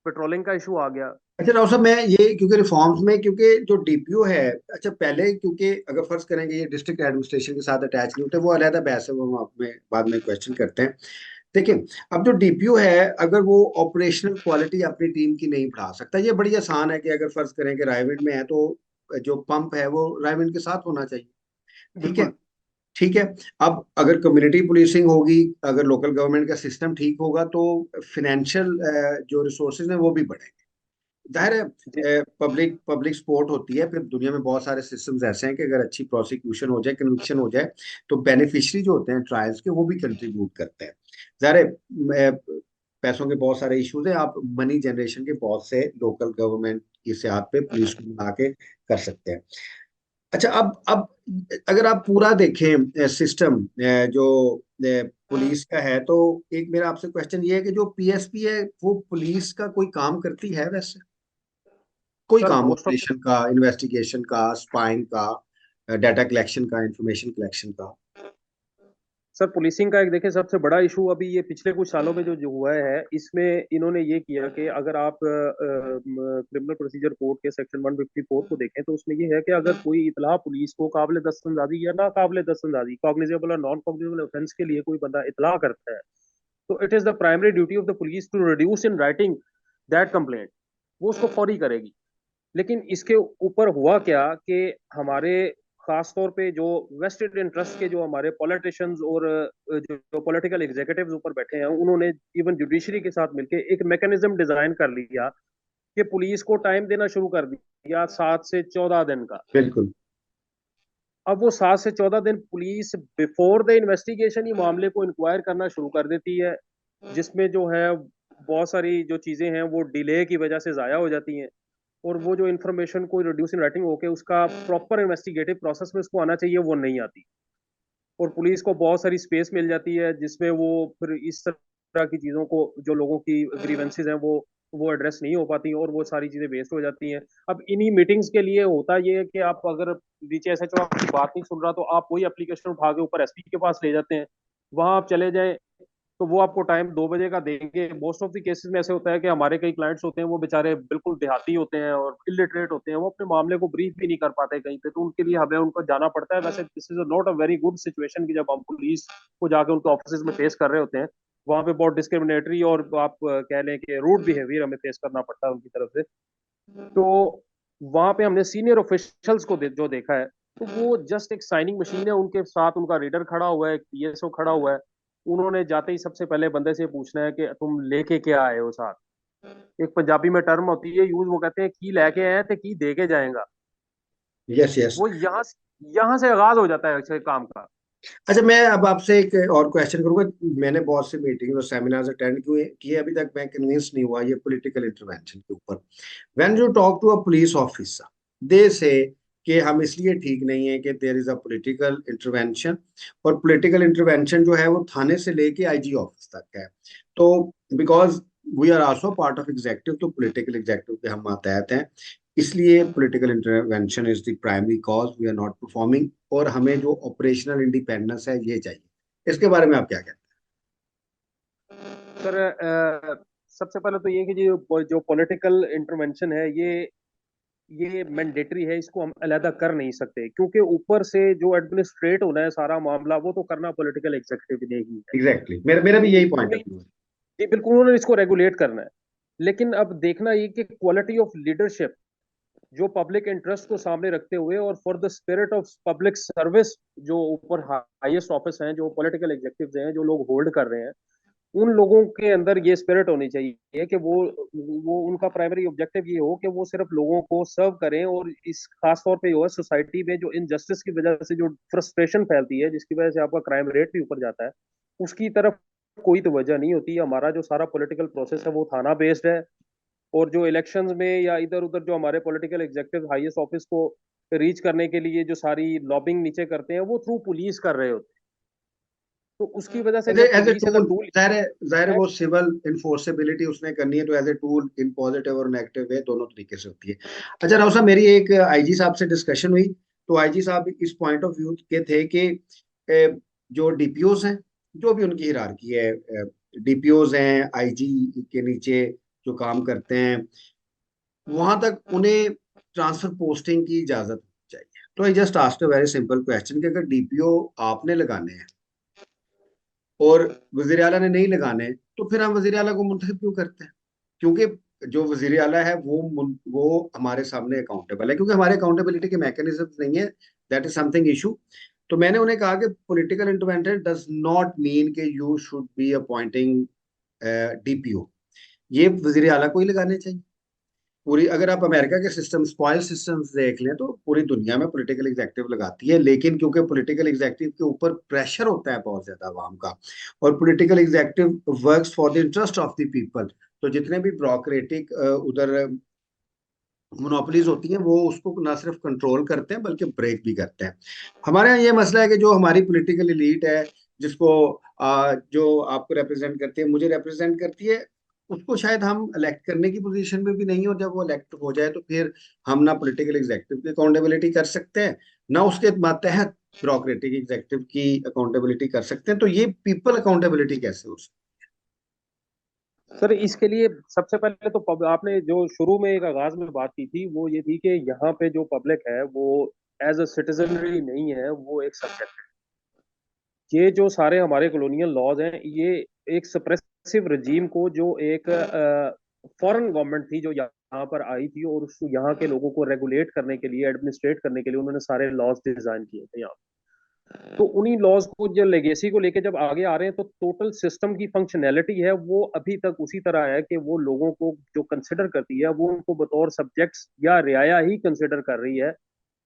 पेट्रोलिंग का इशू आ गया। अच्छा राव साहब, मैं ये क्योंकि रिफॉर्म्स में, क्योंकि जो डीपीओ है, अच्छा पहले क्योंकि अगर फर्ज करेंगे ये डिस्ट्रिक्ट एडमिनिस्ट्रेशन के साथ अटैच नहीं होते, वो अलहदा बहस है, वो हम आप में बाद में क्वेश्चन करते हैं। देखिए, अब जो डीपीओ है, अगर वो ऑपरेशनल क्वालिटी अपनी टीम की नहीं बढ़ा सकता, ये बड़ी आसान है कि अगर फर्ज करें कि रायविंड में है तो जो पंप है वो रायविंड के साथ होना चाहिए। ठीक है, बिल्कुल। ठीक है। अब अगर कम्युनिटी पुलिसिंग होगी, अगर लोकल गवर्नमेंट का सिस्टम ठीक होगा, तो फिनेंशियल जो रिसोर्सेज हैं वो भी बढ़ेंगे। जाहिर जी। है पब्लिक पब्लिक सपोर्ट होती है, फिर दुनिया में बहुत सारे सिस्टम्स ऐसे हैं कि अगर अच्छी प्रोसिक्यूशन हो जाए, कन्विक्शन हो जाए, तो बेनिफिशियरी जो होते हैं ट्रायल्स के वो भी कंट्रीब्यूट करते हैं। जाहिर है पैसों के बहुत सारे इश्यूज हैं, आप मनी जनरेशन के बहुत से लोकल गवर्नमेंट की सियाद पे पुलिस को बना के कर सकते हैं। अच्छा, अब अगर आप पूरा देखें सिस्टम जो पुलिस का है, तो एक मेरा आपसे क्वेश्चन ये है कि जो पीएसपी है वो पुलिस का कोई काम करती है वैसे? कोई सर काम, मोस्ट ऑफ ऑपरेशन का, इन्वेस्टिगेशन का, स्पाइंग का, डाटा कलेक्शन का, इंफॉर्मेशन कलेक्शन का? सर पुलिसिंग का एक देखें सबसे बड़ा इशू अभी ये पिछले कुछ सालों में जो हुआ है, इसमें इन्होंने ये किया कि अगर आप क्रिमिनल प्रोसीजर कोड के सेक्शन 154 को देखें, तो उसमें ये है कि अगर कोई इतला पुलिस को काबिल दस्तंदाजी या ना काबिल दस्तंदाजी, कॉग्निजेबल और नॉन कॉग्निजेबल ऑफेंस के लिए कोई बंदा इतला करता है, तो it is the primary duty of the police to reduce in writing that complaint. वो उसको फौरी करेगी। लेकिन इसके ऊपर हुआ क्या कि हमारे खास तौर पे जो वेस्टेड इंटरेस्ट के जो हमारे पॉलिटिशियंस और जो पॉलिटिकल एग्जीक्यूटिव्स ऊपर बैठे हैं, उन्होंने इवन जुडिशरी के साथ मिलकर एक मैकेनिज्म डिजाइन कर लिया कि पुलिस को टाइम देना शुरू कर दिया 7 से 14 दिन का। बिल्कुल। अब वो 7 से 14 दिन पुलिस बिफोर द इन्वेस्टिगेशन ही मामले को इंक्वायर करना शुरू कर देती है, जिसमें जो है बहुत सारी जो चीजें हैं वो डिले की वजह से जाया हो जाती हैं। और वो जो इन्फॉर्मेशन को रिड्यूस इन राइटिंग होके उसका प्रॉपर इन्वेस्टिगेटिव प्रोसेस में उसको आना चाहिए, वो नहीं आती। और पुलिस को बहुत सारी स्पेस मिल जाती है जिसमें वो फिर इस तरह की चीजों को, जो लोगों की ग्रीवेंसेज हैं, वो एड्रेस नहीं हो पाती और वो सारी चीजें वेस्ट हो जाती हैं। अब इन्हीं मीटिंग्स के लिए होता ये है कि आप अगर नीचे एसएचओ आपकी बात नहीं सुन रहा, तो आप वही एप्लीकेशन उठा के ऊपर एसपी के पास ले जाते हैं, वहां आप चले जाएं, तो वो आपको टाइम 2 बजे का देंगे। मोस्ट ऑफ द केसेस में ऐसे होता है कि हमारे कई क्लाइंट्स होते हैं वो बेचारे बिल्कुल देहाती होते हैं और इलिटरेट होते हैं, वो अपने मामले को ब्रीफ भी नहीं कर पाते कहीं पे, तो उनके लिए हमें उनको जाना पड़ता है। वैसे this is not a very good situation कि जब हम पुलिस को जाके उनके ऑफिस में फेस कर रहे होते हैं, वहां पे बहुत डिस्क्रिमिनेटरी और आप कह लें कि रूड बिहेवियर हमें फेस करना पड़ता है उनकी तरफ से। तो वहां पे हमने सीनियर ऑफिशियल्स को जो देखा है, तो वो जस्ट एक साइनिंग मशीन है, उनके साथ उनका रीडर खड़ा हुआ है, एक पीएसओ खड़ा हुआ है। उन्होंने जाते ही सबसे पहले बंदे से पूछना है कि तुम लेके क्या आए हो साथ। एक पंजाबी में टर्म होती है यूज, वो कहते हैं की लेके आए थे की दे के जाएगा। Yes yes. वो यहाँ से आगाज हो जाता है अच्छे काम का। अच्छा, मैं अब आपसे एक और क्वेश्चन करूंगा। मैंने बहुत सी मीटिंग और सेमिनार्स अटेंड किए, अभी तक मैं कन्विंस नहीं हुआ ये पॉलिटिकल इंटरवेंशन के ऊपर। When you talk to a police officer, they say कि हम इसलिए ठीक नहीं है कि there is a political intervention. और पॉलिटिकल इंटरवेंशन जो है वो थाने से लेके आईजी ऑफिस तक है। तो because we are also part of executive, तो पॉलिटिकल एग्जेक्टिव के हम मातहत हैं, इसलिए political intervention is the primary cause we are not performing. और हमें जो ऑपरेशनल इंडिपेंडेंस है ये चाहिए। इसके बारे में आप क्या कहते सर सबसे पहले तो ये कि जो जो पॉलिटिकल इंटरवेंशन है ये मैंडेटरी है, इसको हम अलहदा कर नहीं सकते, क्योंकि ऊपर से जो एडमिनिस्ट्रेट होना है सारा मामला वो तो करना पॉलिटिकल एग्जीक्यूटिव ने ही है। हैं? एग्जैक्टली मेरा मेरा भी यही पॉइंट ऑफ उन्हें व्यू है। जी बिल्कुल उन्होंने इसको रेगुलेट करना है। लेकिन अब देखना ये कि क्वालिटी ऑफ लीडरशिप जो पब्लिक इंटरेस्ट को सामने रखते हुए और for the spirit of public service, जो ऊपर हाईएस्ट ऑफिस हैं, जो पॉलिटिकल एग्जेक्टिव्स हैं, जो लोग होल्ड कर रहे हैं, उन लोगों के अंदर ये स्पिरिट होनी चाहिए कि वो उनका प्राइमरी ऑब्जेक्टिव ये हो कि वो सिर्फ लोगों को सर्व करें। और इस खास तौर पे जो है सोसाइटी में जो इनजस्टिस की वजह से जो फ्रस्ट्रेशन फैलती है, जिसकी वजह से आपका क्राइम रेट भी ऊपर जाता है, उसकी तरफ कोई तो वजह नहीं होती। हमारा जो सारा पॉलिटिकल प्रोसेस है वो थाना बेस्ड है। और जो इलेक्शंस में या इधर उधर जो हमारे पॉलिटिकल एग्जेक्टिव हाईएस्ट ऑफिस को रीच करने के लिए जो सारी लॉबिंग नीचे करते हैं वो थ्रू पुलिस कर रहे होते हैं। तो उसकी वजह से जब as a police as a tool, tool जाहिर है है। वो सिविल इन्फोर्सेबिलिटी उसने करनी है, तो as a tool in positive और नेगेटिव वे दोनों तरीके से होती है। अच्छा राव साहब, मेरी एक आईजी साहब से डिस्कशन हुई, तो आईजी साहब इस पॉइंट ऑफ व्यू के थे कि जो डीपीओज हैं, जो भी उनकी हिरार्की है, डीपीओज हैं आईजी के नीचे जो काम करते हैं, वहां तक उन्हें ट्रांसफर पोस्टिंग की इजाजत चाहिए। तो I just asked a very simple question कि अगर डीपीओ आपने लगाने हैं और वजीर आला ने नहीं लगाने, तो फिर हम वजीर आला को मुंतखब क्यों करते हैं? क्योंकि जो वजीर आला है वो हमारे सामने अकाउंटेबल है, क्योंकि हमारे अकाउंटेबिलिटी के मैकेनिज्म नहीं है। That is something issue. तो मैंने उन्हें कहा कि political intervention does not mean कि you should be appointing DPO, ये वजीर आला को ही लगाने चाहिए। पूरी अगर आप अमेरिका के सिस्टम, स्पॉइल सिस्टम्स देख लें, तो पूरी दुनिया में पॉलिटिकल एग्जेक्टिव लगाती है, लेकिन क्योंकि पॉलिटिकल एग्जेक्टिव के ऊपर प्रेशर होता है बहुत ज्यादा आवाम का, और political executive works for the interest of the people, तो जितने भी ब्यूरोक्रेटिक उधर मोनोपलीज होती हैं वो उसको ना सिर्फ कंट्रोल करते हैं बल्कि ब्रेक भी करते हैं। हमारे यहाँ ये मसला है कि जो हमारी पॉलिटिकल एलीट है, जिसको जो आपको रिप्रेजेंट करती है, मुझे रिप्रेजेंट करती है, उसको शायद हम इलेक्ट करने की पोजीशन में भी नहीं, और जब वो इलेक्ट हो जाए तो फिर हम ना पॉलिटिकल एग्जेक्टिव की अकाउंटेबिलिटी कर सकते हैं, ना उसके तहत ब्यूरोक्रेटिक एग्जेक्टिव की अकाउंटेबिलिटी कर सकते हैं। तो ये पीपल अकाउंटेबिलिटी कैसे हो सकती सर इसके लिए सबसे पहले तो आपने जो शुरू में एक आगाज में बात की थी वो ये थी कि यहाँ पे जो पब्लिक है वो एज अ सिटीजनरी नहीं है, वो एक सब्जेक्ट है। ये जो सारे हमारे कॉलोनियल लॉज हैं ये एक सप्रेसिव रजीम को, जो एक फॉरेन गवर्नमेंट थी जो यहाँ पर आई थी और उस यहाँ के लोगों को रेगुलेट करने के लिए, एडमिनिस्ट्रेट करने के लिए उन्होंने सारे लॉज डिजाइन किए थे यहाँ। तो उन्हीं लॉज को जो लेगेसी को लेके जब आगे आ रहे हैं, तो टोटल सिस्टम की फंक्शनैलिटी है वो अभी तक उसी तरह है कि वो लोगों को जो कंसिडर करती है वो उनको बतौर सब्जेक्ट्स या रियाया ही कंसिडर कर रही है।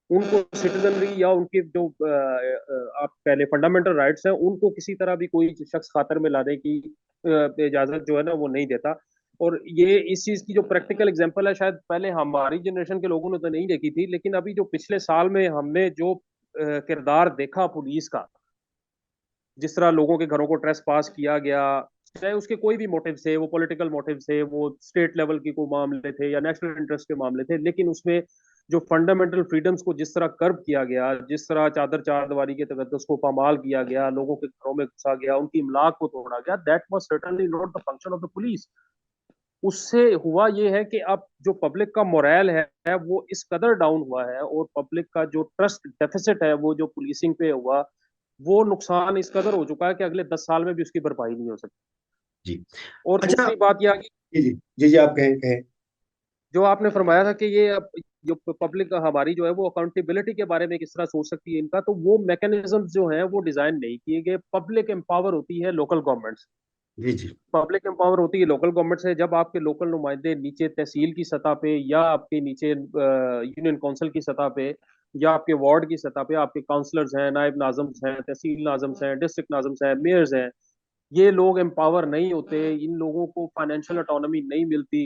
उनको सिटीजनरी या उनके जो आप पहले फंडामेंटल राइट्स हैं उनको किसी तरह भी कोई शख्स खातर में लाने की इजाजत जो है ना वो नहीं देता। और ये इस चीज की जो प्रैक्टिकल एग्जांपल है, शायद पहले हमारी जनरेशन के लोगों ने तो नहीं देखी थी, लेकिन अभी जो पिछले साल में हमने जो किरदार देखा पुलिस का, जिस तरह लोगों के घरों को ट्रेस पास किया गया, चाहे उसके कोई भी मोटिव थे, वो पॉलिटिकल मोटिव थे, वो स्टेट लेवल की कोई मामले थे या नेशनल इंटरेस्ट के मामले थे, लेकिन उसमें जो फंडामेंटल फ्रीडम्स को जिस तरह कर्व किया गया, जिस तरह चादर चारदीवारी के तहत उसको पामाल किया गया, लोगों के घरों में घुसा गया, उनकी इमलाक को तोड़ा गया, that was certainly not the function of the police. उससे हुआ ये है कि अब जो पब्लिक का मोरल है वो इस कदर डाउन हुआ है, और पब्लिक का जो ट्रस्ट डेफिसिट है वो जो पुलिसिंग पे हुआ, वो नुकसान इस कदर हो चुका है कि अगले 10 साल में भी उसकी भरपाई नहीं हो सकती। है? जी। और अच्छा। दूसरी बात यह आ गई, जी जी जी जी, आप कहें कहें। जो आपने फरमाया था कि ये अब जो पब्लिक हमारी जो है वो अकाउंटेबिलिटी के बारे में किस तरह सोच सकती है इनका, तो वो मैकेनिज्म जो है वो डिजाइन नहीं किए गए। पब्लिक एम्पावर होती है लोकल गवर्नमेंट्स, जी जी। पब्लिक एम्पावर होती है लोकल गवर्नमेंट से जब आपके लोकल नुमाइंदे नीचे तहसील की सतह पे या आपके नीचे यूनियन काउंसिल की सतह पे या आपके वार्ड की सतह पे आपके काउंसलर्स हैं, नायब नाजम्स हैं, तहसील नाजम्स हैं, डिस्ट्रिक्ट नाजम्स हैं, मेयर्स हैं, ये लोग एम्पावर नहीं होते, इन लोगों को फाइनेंशियल ऑटोनॉमी नहीं मिलती।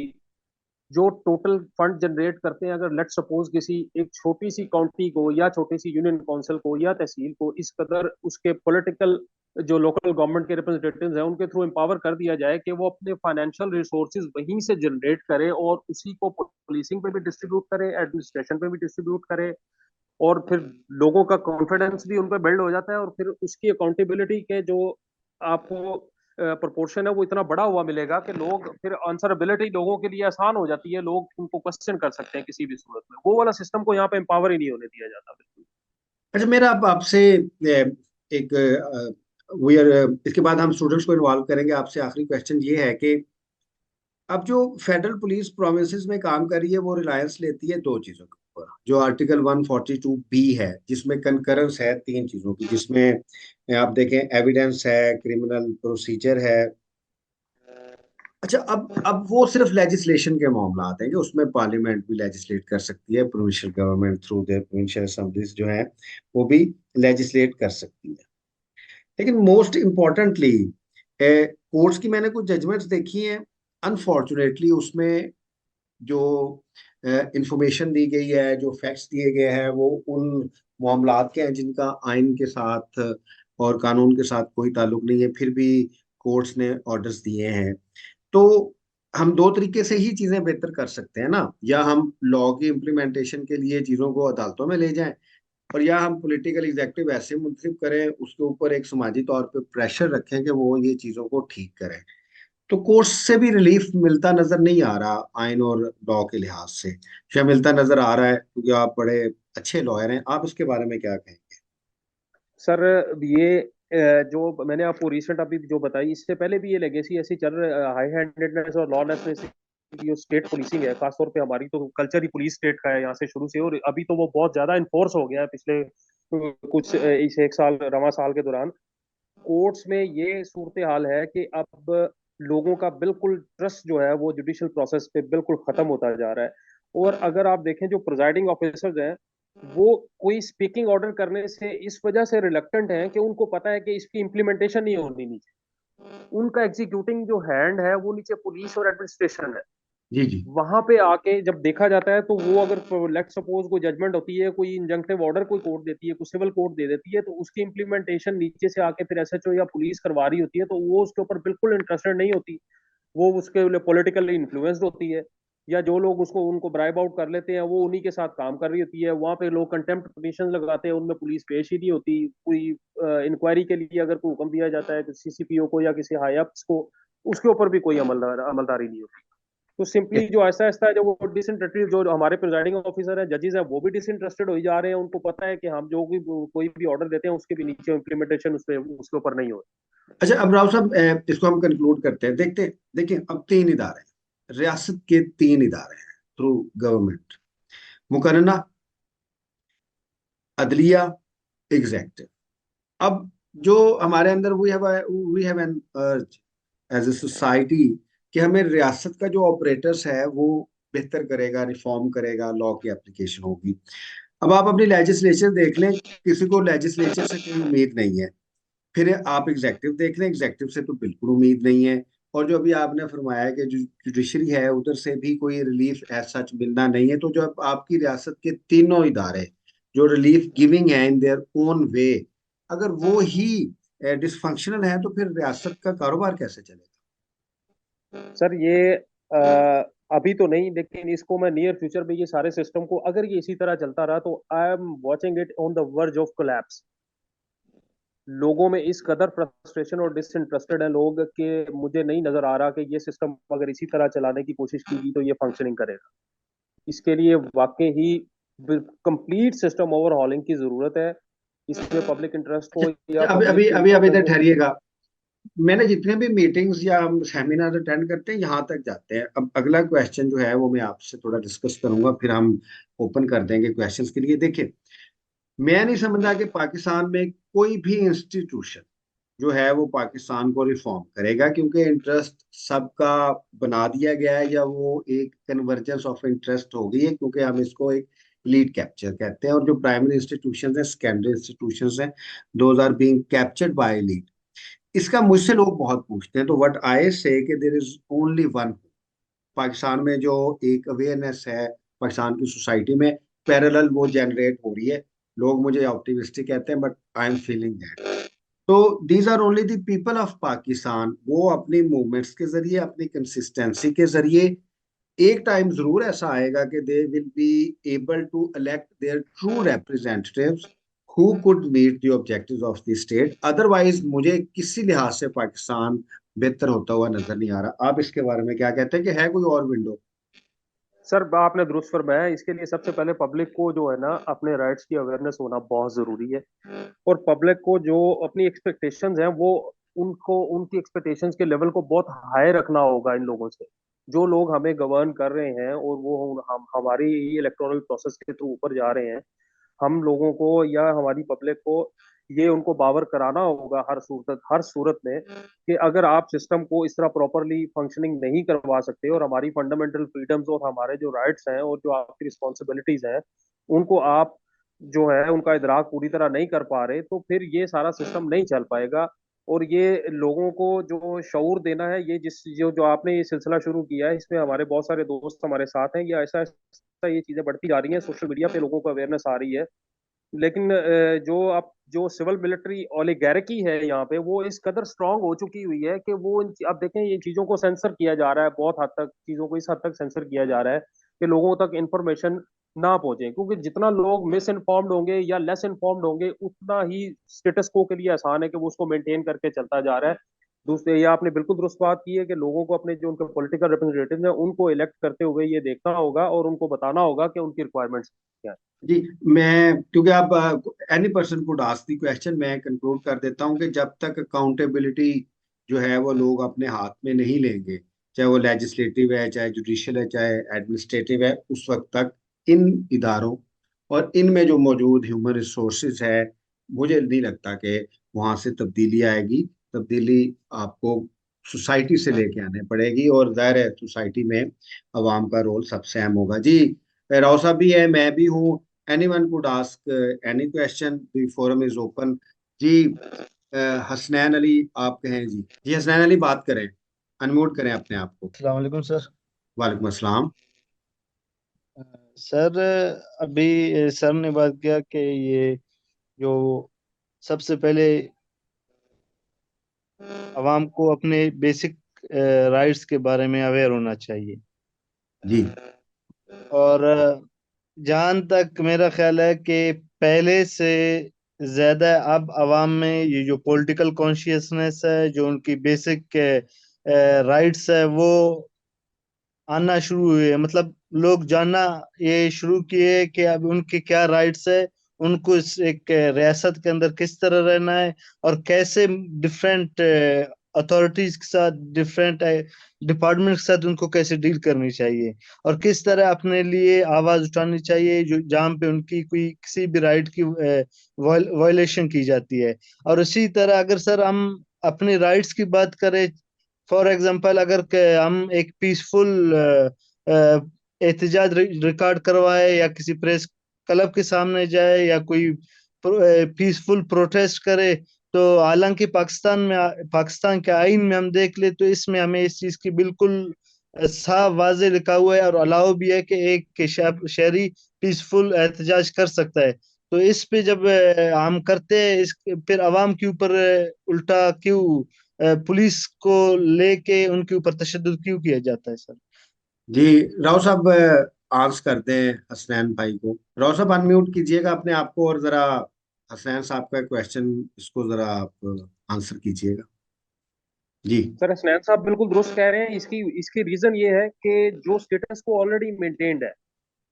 जो टोटल फंड जनरेट करते हैं, अगर लेट सपोज किसी एक छोटी सी काउंटी को या छोटी सी यूनियन काउंसिल को या तहसील को इस कदर उसके पॉलिटिकल जो लोकल गवर्नमेंट के रिप्रेजेंटेटिव्स हैं उनके थ्रू एम्पावर कर दिया जाए कि वो अपने फाइनेंशियल रिसोर्सेज वहीं से जनरेट करे और उसी को पुलिसिंग पे भी डिस्ट्रीब्यूट करे, एडमिनिस्ट्रेशन पे भी डिस्ट्रीब्यूट करे, और फिर लोगों का कॉन्फिडेंस भी उन पर बिल्ड हो जाता है, और फिर उसकी अकाउंटेबिलिटी के जो आपको प्रोपोर्शन है वो इतना बड़ा हुआ मिलेगा कि लोग फिर आंसरेबिलिटी लोगों के लिए आसान हो जाती है, लोग उनको क्वेश्चन कर सकते हैं किसी भी सूरत में। वो वाला सिस्टम को यहाँ पे एम्पावर ही नहीं होने दिया जाता बिल्कुल। अच्छा, मेरा अब आपसे एक वी आर इसके बाद हम स्टूडेंट्स को इन्वॉल्व करेंगे। आपसे आखिरी क्वेश्चन ये है कि अब जो फेडरल पुलिस प्रोविंसेस में काम कर रही है वो रिलायंस लेती है दो चीजों के ऊपर, जो आर्टिकल 142B है, जिसमें कंकरेंस है तीन चीजों की, जिसमें आप देखें एविडेंस है, क्रिमिनल प्रोसीजर है। अच्छा, अब वो सिर्फ लेजिस्लेशन के मामला आते हैं कि उसमें पार्लियामेंट भी लेजिस्लेट कर सकती है, provincial government through their provincial assemblies जो है वो भी लेजिस्लेट कर सकती है। लेकिन मोस्ट इम्पॉर्टेंटली कोर्ट्स की मैंने कुछ जजमेंट्स देखी हैं, अनफॉर्चुनेटली उसमें जो इंफॉर्मेशन दी गई है, जो फैक्ट्स दिए गए हैं, वो उन मामलात के हैं जिनका आइन के साथ और कानून के साथ कोई ताल्लुक नहीं है, फिर भी कोर्ट्स ने ऑर्डर्स दिए हैं। तो हम दो तरीके से ही चीजें बेहतर कर सकते हैं ना, या हम लॉ की इम्प्लीमेंटेशन के लिए चीजों को अदालतों में ले जाएं, और या हम पॉलिटिकल एग्जेक्टिव ऐसे मुंतखब करें, उसके ऊपर एक समाजी तौर पे प्रेशर रखें कि वो ये चीजों को ठीक करें। तो कोर्स से भी रिलीफ मिलता नजर नहीं आ रहा आइन और लॉ के लिहाज से, या मिलता नजर आ रहा है? क्योंकि आप बड़े अच्छे लॉयर हैं, आप इसके बारे में क्या कहेंगे? सर ये जो मैंने आपको रिसेंट अभी जो बताई, इससे पहले भी ये लेगेसी ऐसी चल रही है, हाई हैंडेडनेस और लॉलेसनेस की जो स्टेट पुलिसिंग है, खासतौर पे हमारी तो कल्चर ही पुलिस स्टेट का है यहाँ से शुरू से, और अभी तो वो बहुत ज्यादा इन्फोर्स हो गया है पिछले कुछ इस एक साल रवा साल के दौरान। कोर्ट्स में ये सूरत हाल है कि अब लोगों का बिल्कुल ट्रस्ट जो है वो जुडिशियल प्रोसेस पे बिल्कुल खत्म होता जा रहा है। और अगर आप देखें जो प्रिजाइडिंग ऑफिसर्स हैं, वो कोई स्पीकिंग ऑर्डर करने से इस वजह से रिलक्टेंट हैं कि उनको पता है कि इसकी इम्प्लीमेंटेशन नहीं होनी नीचे, उनका एग्जीक्यूटिंग जो हैंड है वो नीचे पुलिस और एडमिनिस्ट्रेशन है। जी जी। वहां पे आके जब देखा जाता है तो वो अगर लेट सपोज कोई जजमेंट होती है, कोई इंजंक्टिव ऑर्डर कोई कोर्ट देती है, कोई सिविल कोर्ट दे देती है, तो उसकी इंप्लीमेंटेशन नीचे से आके फिर एसएचओ या पुलिस करवा रही होती है, तो वो उसके ऊपर बिल्कुल इंटरेस्टेड नहीं होती, वो उसके लिए पॉलिटिकली इन्फ्लुएंस्ड होती है, या जो लोग उसको उनको ब्राइब आउट कर लेते हैं वो उन्हीं के साथ काम कर रही होती है। वहां पे लोग कंटेम्प्ट पिटीशन लगाते हैं, उनमें पुलिस पेश ही नहीं होती। कोई इंक्वायरी के लिए अगर कोई हुक्म दिया जाता है किसी सीसीपीओ को या किसी हाई अप्स को, उसके ऊपर भी कोई अमलदारी नहीं होती। तो सिंपली जो ऐसा ऐसा है, जो वो डिसइंटरेस्टेड जो हमारे प्रिजाइडिंग ऑफिसर है, जजेस है, वो भी डिसइंटरेस्टेड हो ही जा रहे हैं। उनको पता है कि हम जो भी कोई भी ऑर्डर देते हैं उसके भी नीचे इम्प्लीमेंटेशन उसके ऊपर नहीं हो। अच्छा, अब राव साहब इसको हम कंक्लूड करते हैं। देखते हैं, देखिए अब तीन इदारे हैं, रियासत के तीन इदारे हैं थ्रू गवर्नमेंट: मुकर्रना, अदलिया, एग्जेक्टिव। अब जो हमारे अंदर we have an urge as a society कि हमें रियासत का जो ऑपरेटर्स है वो बेहतर करेगा, रिफॉर्म करेगा, लॉ की एप्लीकेशन होगी। अब आप अपनी लेजिस्लेचर देख लें, किसी को लेजिस्लेचर से कोई उम्मीद नहीं है। फिर आप एग्जेक्टिव देख लें, एग्जेक्टिव से तो बिल्कुल उम्मीद नहीं है। और जो अभी आपने फरमाया कि जो जुडिशरी है उधर से भी कोई रिलीफ एज सच मिलना नहीं है। तो जो अब आपकी रियासत के तीनों इदारे जो रिलीफ गिविंग है इन देयर ओन वे, अगर वो ही डिसफंक्शनल है, तो फिर रियासत का कारोबार कैसे चलेगा? सर ये अभी तो नहीं, लेकिन इसको मैं नियर फ्यूचर में ये सारे सिस्टम को अगर ये इसी तरह चलता रहा तो I am watching it on the verge of collapse. लोगों में इस कदर फ्रस्ट्रेशन और डिसइंटरेस्टेड है लोग कि मुझे नहीं नजर आ रहा कि ये सिस्टम अगर इसी तरह चलाने की कोशिश की तो ये फंक्शनिंग करेगा। इसके लिए वाकई ही कंप्लीट सिस्टम ओवरहॉलिंग की जरूरत है। इसमें पब्लिक इंटरेस्ट अच्छा हो या अभी पब्लिक अभी की अभी अभी इधर इंपॉर्टेंस ठहरिएगा। मैंने जितने भी मीटिंग्स या हम सेमिनार अटेंड करते हैं यहाँ तक जाते हैं। अब अगला क्वेश्चन जो है वो मैं आपसे थोड़ा डिस्कस करूंगा, फिर हम ओपन कर देंगे क्वेश्चंस के लिए। देखिए, मैं नहीं समझता कि पाकिस्तान में कोई भी इंस्टीट्यूशन जो है वो पाकिस्तान को रिफॉर्म करेगा, क्योंकि इंटरेस्ट सबका बना दिया गया है, या वो एक कन्वर्जेंस ऑफ इंटरेस्ट हो गई है, क्योंकि हम इसको एक लीड कैप्चर कहते हैं, और जो प्राइमरी इंस्टीट्यूशन है, सेकेंडरी इंस्टीट्यूशन है, those are being captured by lead. इसका मुझसे लोग बहुत पूछते हैं, तो व्हाट आई से कि there is only one. Pakistan में जो एक अवेयरनेस है पाकिस्तान की सोसाइटी में, पैरेलल वो जनरेट हो रही है। लोग मुझे ऑप्टिमिस्टिक कहते हैं, but I am feeling that. तो these are only the people of Pakistan, वो अपनी मूवमेंट्स के जरिए, अपनी कंसिस्टेंसी के जरिए, एक टाइम जरूर ऐसा आएगा कि they will be able to elect their true representatives who could meet the objectives of the state. Otherwise मुझे किसी लिहाज से पाकिस्तान बेहतर होता हुआ नजर नहीं आ रहा। आप इसके बारे में क्या कहते हैं, कि है कोई और विंडो? सर आपने दुरुस्त फरमाया। इसके लिए सबसे पहले पब्लिक को जो है ना अपने राइट्स की अवेयरनेस होना बहुत जरूरी है। और पब्लिक को जो अपनी एक्सपेक्टेशंस हैं वो उनको उनकी एक्सपेक्टेशंस के लेवल को बहुत हाई रखना होगा इन लोगों से। जो लोग हमें गवर्न कर रहे हैं और वो हम हमारी इलेक्टोरल प्रोसेस के थ्रू ऊपर जा रहे हैं, हम लोगों को या हमारी पब्लिक को ये उनको बावर कराना होगा हर सूरत में कि अगर आप सिस्टम को इस तरह प्रॉपरली फंक्शनिंग नहीं करवा सकते और हमारी फंडामेंटल फ्रीडम्स और हमारे जो राइट्स हैं और जो आपकी रिस्पॉन्सिबिलिटीज हैं उनको आप जो है उनका इदराक पूरी तरह नहीं कर पा रहे, तो फिर ये सारा सिस्टम नहीं चल पाएगा। और ये लोगों को जो शऊर देना है, ये जिस जो आपने ये सिलसिला शुरू किया है, इसमें हमारे बहुत सारे दोस्त हमारे साथ हैं। ये ऐसा ऐसा ये चीजें बढ़ती जा रही हैं, सोशल मीडिया पे लोगों को अवेयरनेस आ रही है। लेकिन जो अब जो सिविल मिलिट्री ओलिगार्की है यहाँ पे, वो इस कदर स्ट्रांग हो चुकी हुई है कि वो अब देखें ये चीजों को सेंसर किया जा रहा है, बहुत हद तक चीजों को इस हद तक सेंसर किया जा रहा है कि लोगों तक इंफॉर्मेशन ना पहुंचे, क्योंकि जितना लोग मिस इन्फॉर्म्ड होंगे या लेस इन्फॉर्म्ड होंगे उतना ही स्टेटस को के लिए आसान है कि वो उसको मेंटेन करके चलता जा रहा है। दूसरे, ये आपने बिल्कुल दुरुस्त बात की है कि लोगों को अपने जो उनके पॉलिटिकल रिप्रेजेंटेटिव हैं उनको इलेक्ट करते हुए ये देखना होगा और उनको बताना होगा कि उनकी रिक्वायरमेंट्स क्या है। जी, मैं, क्योंकि आप any person could ask the question, मैं कंक्लूड कर देता हूं कि जब तक अकाउंटेबिलिटी जो है वो लोग अपने हाथ में नहीं लेंगे, चाहे वो लेजिस्लेटिव है, चाहे जुडिशियल है, चाहे एडमिनिस्ट्रेटिव है, उस वक्त तक इन इदारों और इनमें जो मौजूद ह्यूमन रिसोर्सेज है, मुझे नहीं लगता कि वहां से तब्दीली आएगी। तब्दीली आपको सोसाइटी से लेके आने पड़ेगी, और जाहिर है सोसाइटी में अवाम का रोल सबसे अहम होगा। जी, राव साहब भी है, मैं भी हूँ। anyone could ask any question, the forum is open। जी, हसनैन अली आप कहें जी। जी हसनैन अली, बात करें, अनम्यूट करें अपने आप को। अस्सलाम वालेकुम सर। वालेकुम अस्सलाम। सर अभी सर ने बात किया कि ये जो सबसे पहले अवाम को अपने बेसिक राइट्स के बारे में अवेयर होना चाहिए। जी और जहाँ तक मेरा ख्याल है कि पहले से ज्यादा अब अवाम में ये जो पॉलिटिकल कॉन्शियसनेस है, जो उनकी बेसिक राइट्स है, वो आना शुरू हुए। मतलब लोग जानना ये शुरू किए कि अब उनके क्या राइट्स है, उनको इस एक रियासत के अंदर किस तरह रहना है, और कैसे डिफरेंट अथॉरिटीज के साथ, डिफरेंट डिपार्टमेंट के साथ उनको कैसे डील करनी चाहिए, और किस तरह अपने लिए आवाज उठानी चाहिए जो जहाँ पे उनकी कोई किसी भी राइट की वायलेशन की जाती है। और इसी तरह अगर सर हम अपने राइट्स की बात करें, फॉर एग्जांपल अगर हम एक पीसफुल एहतजाज रिकॉर्ड करवाए, या किसी प्रेस क्लब के सामने जाए, या कोई पीसफुल प्रोटेस्ट करे, तो हालांकि पाकिस्तान के आइन में हम देख ले तो इसमें हमें इस चीज की बिल्कुल साफ वाजे लिखा हुआ है, और अलाउ भी है कि एक के शहरी पीसफुल एहतजाज कर सकता है। तो इस पे जब हम करते हैं, इस फिर अवाम के ऊपर उल्टा क्यों पुलिस को लेके उनके ऊपर तशद्दुद क्यों किया जाता है सर? जी, राव साहब आंसर कर दें हसनैन भाई को। राव साहब अनम्यूट कीजिएगा अपने आप को, और जरा हसनैन साहब का क्वेश्चन, इसको जरा आप आंसर कीजिएगा। जी सर हसनैन साहब बिल्कुल दुरुस्त कह रहे हैं। इसकी इसकी रीजन ये है कि जो स्टेटस को ऑलरेडी मेंटेन्ड है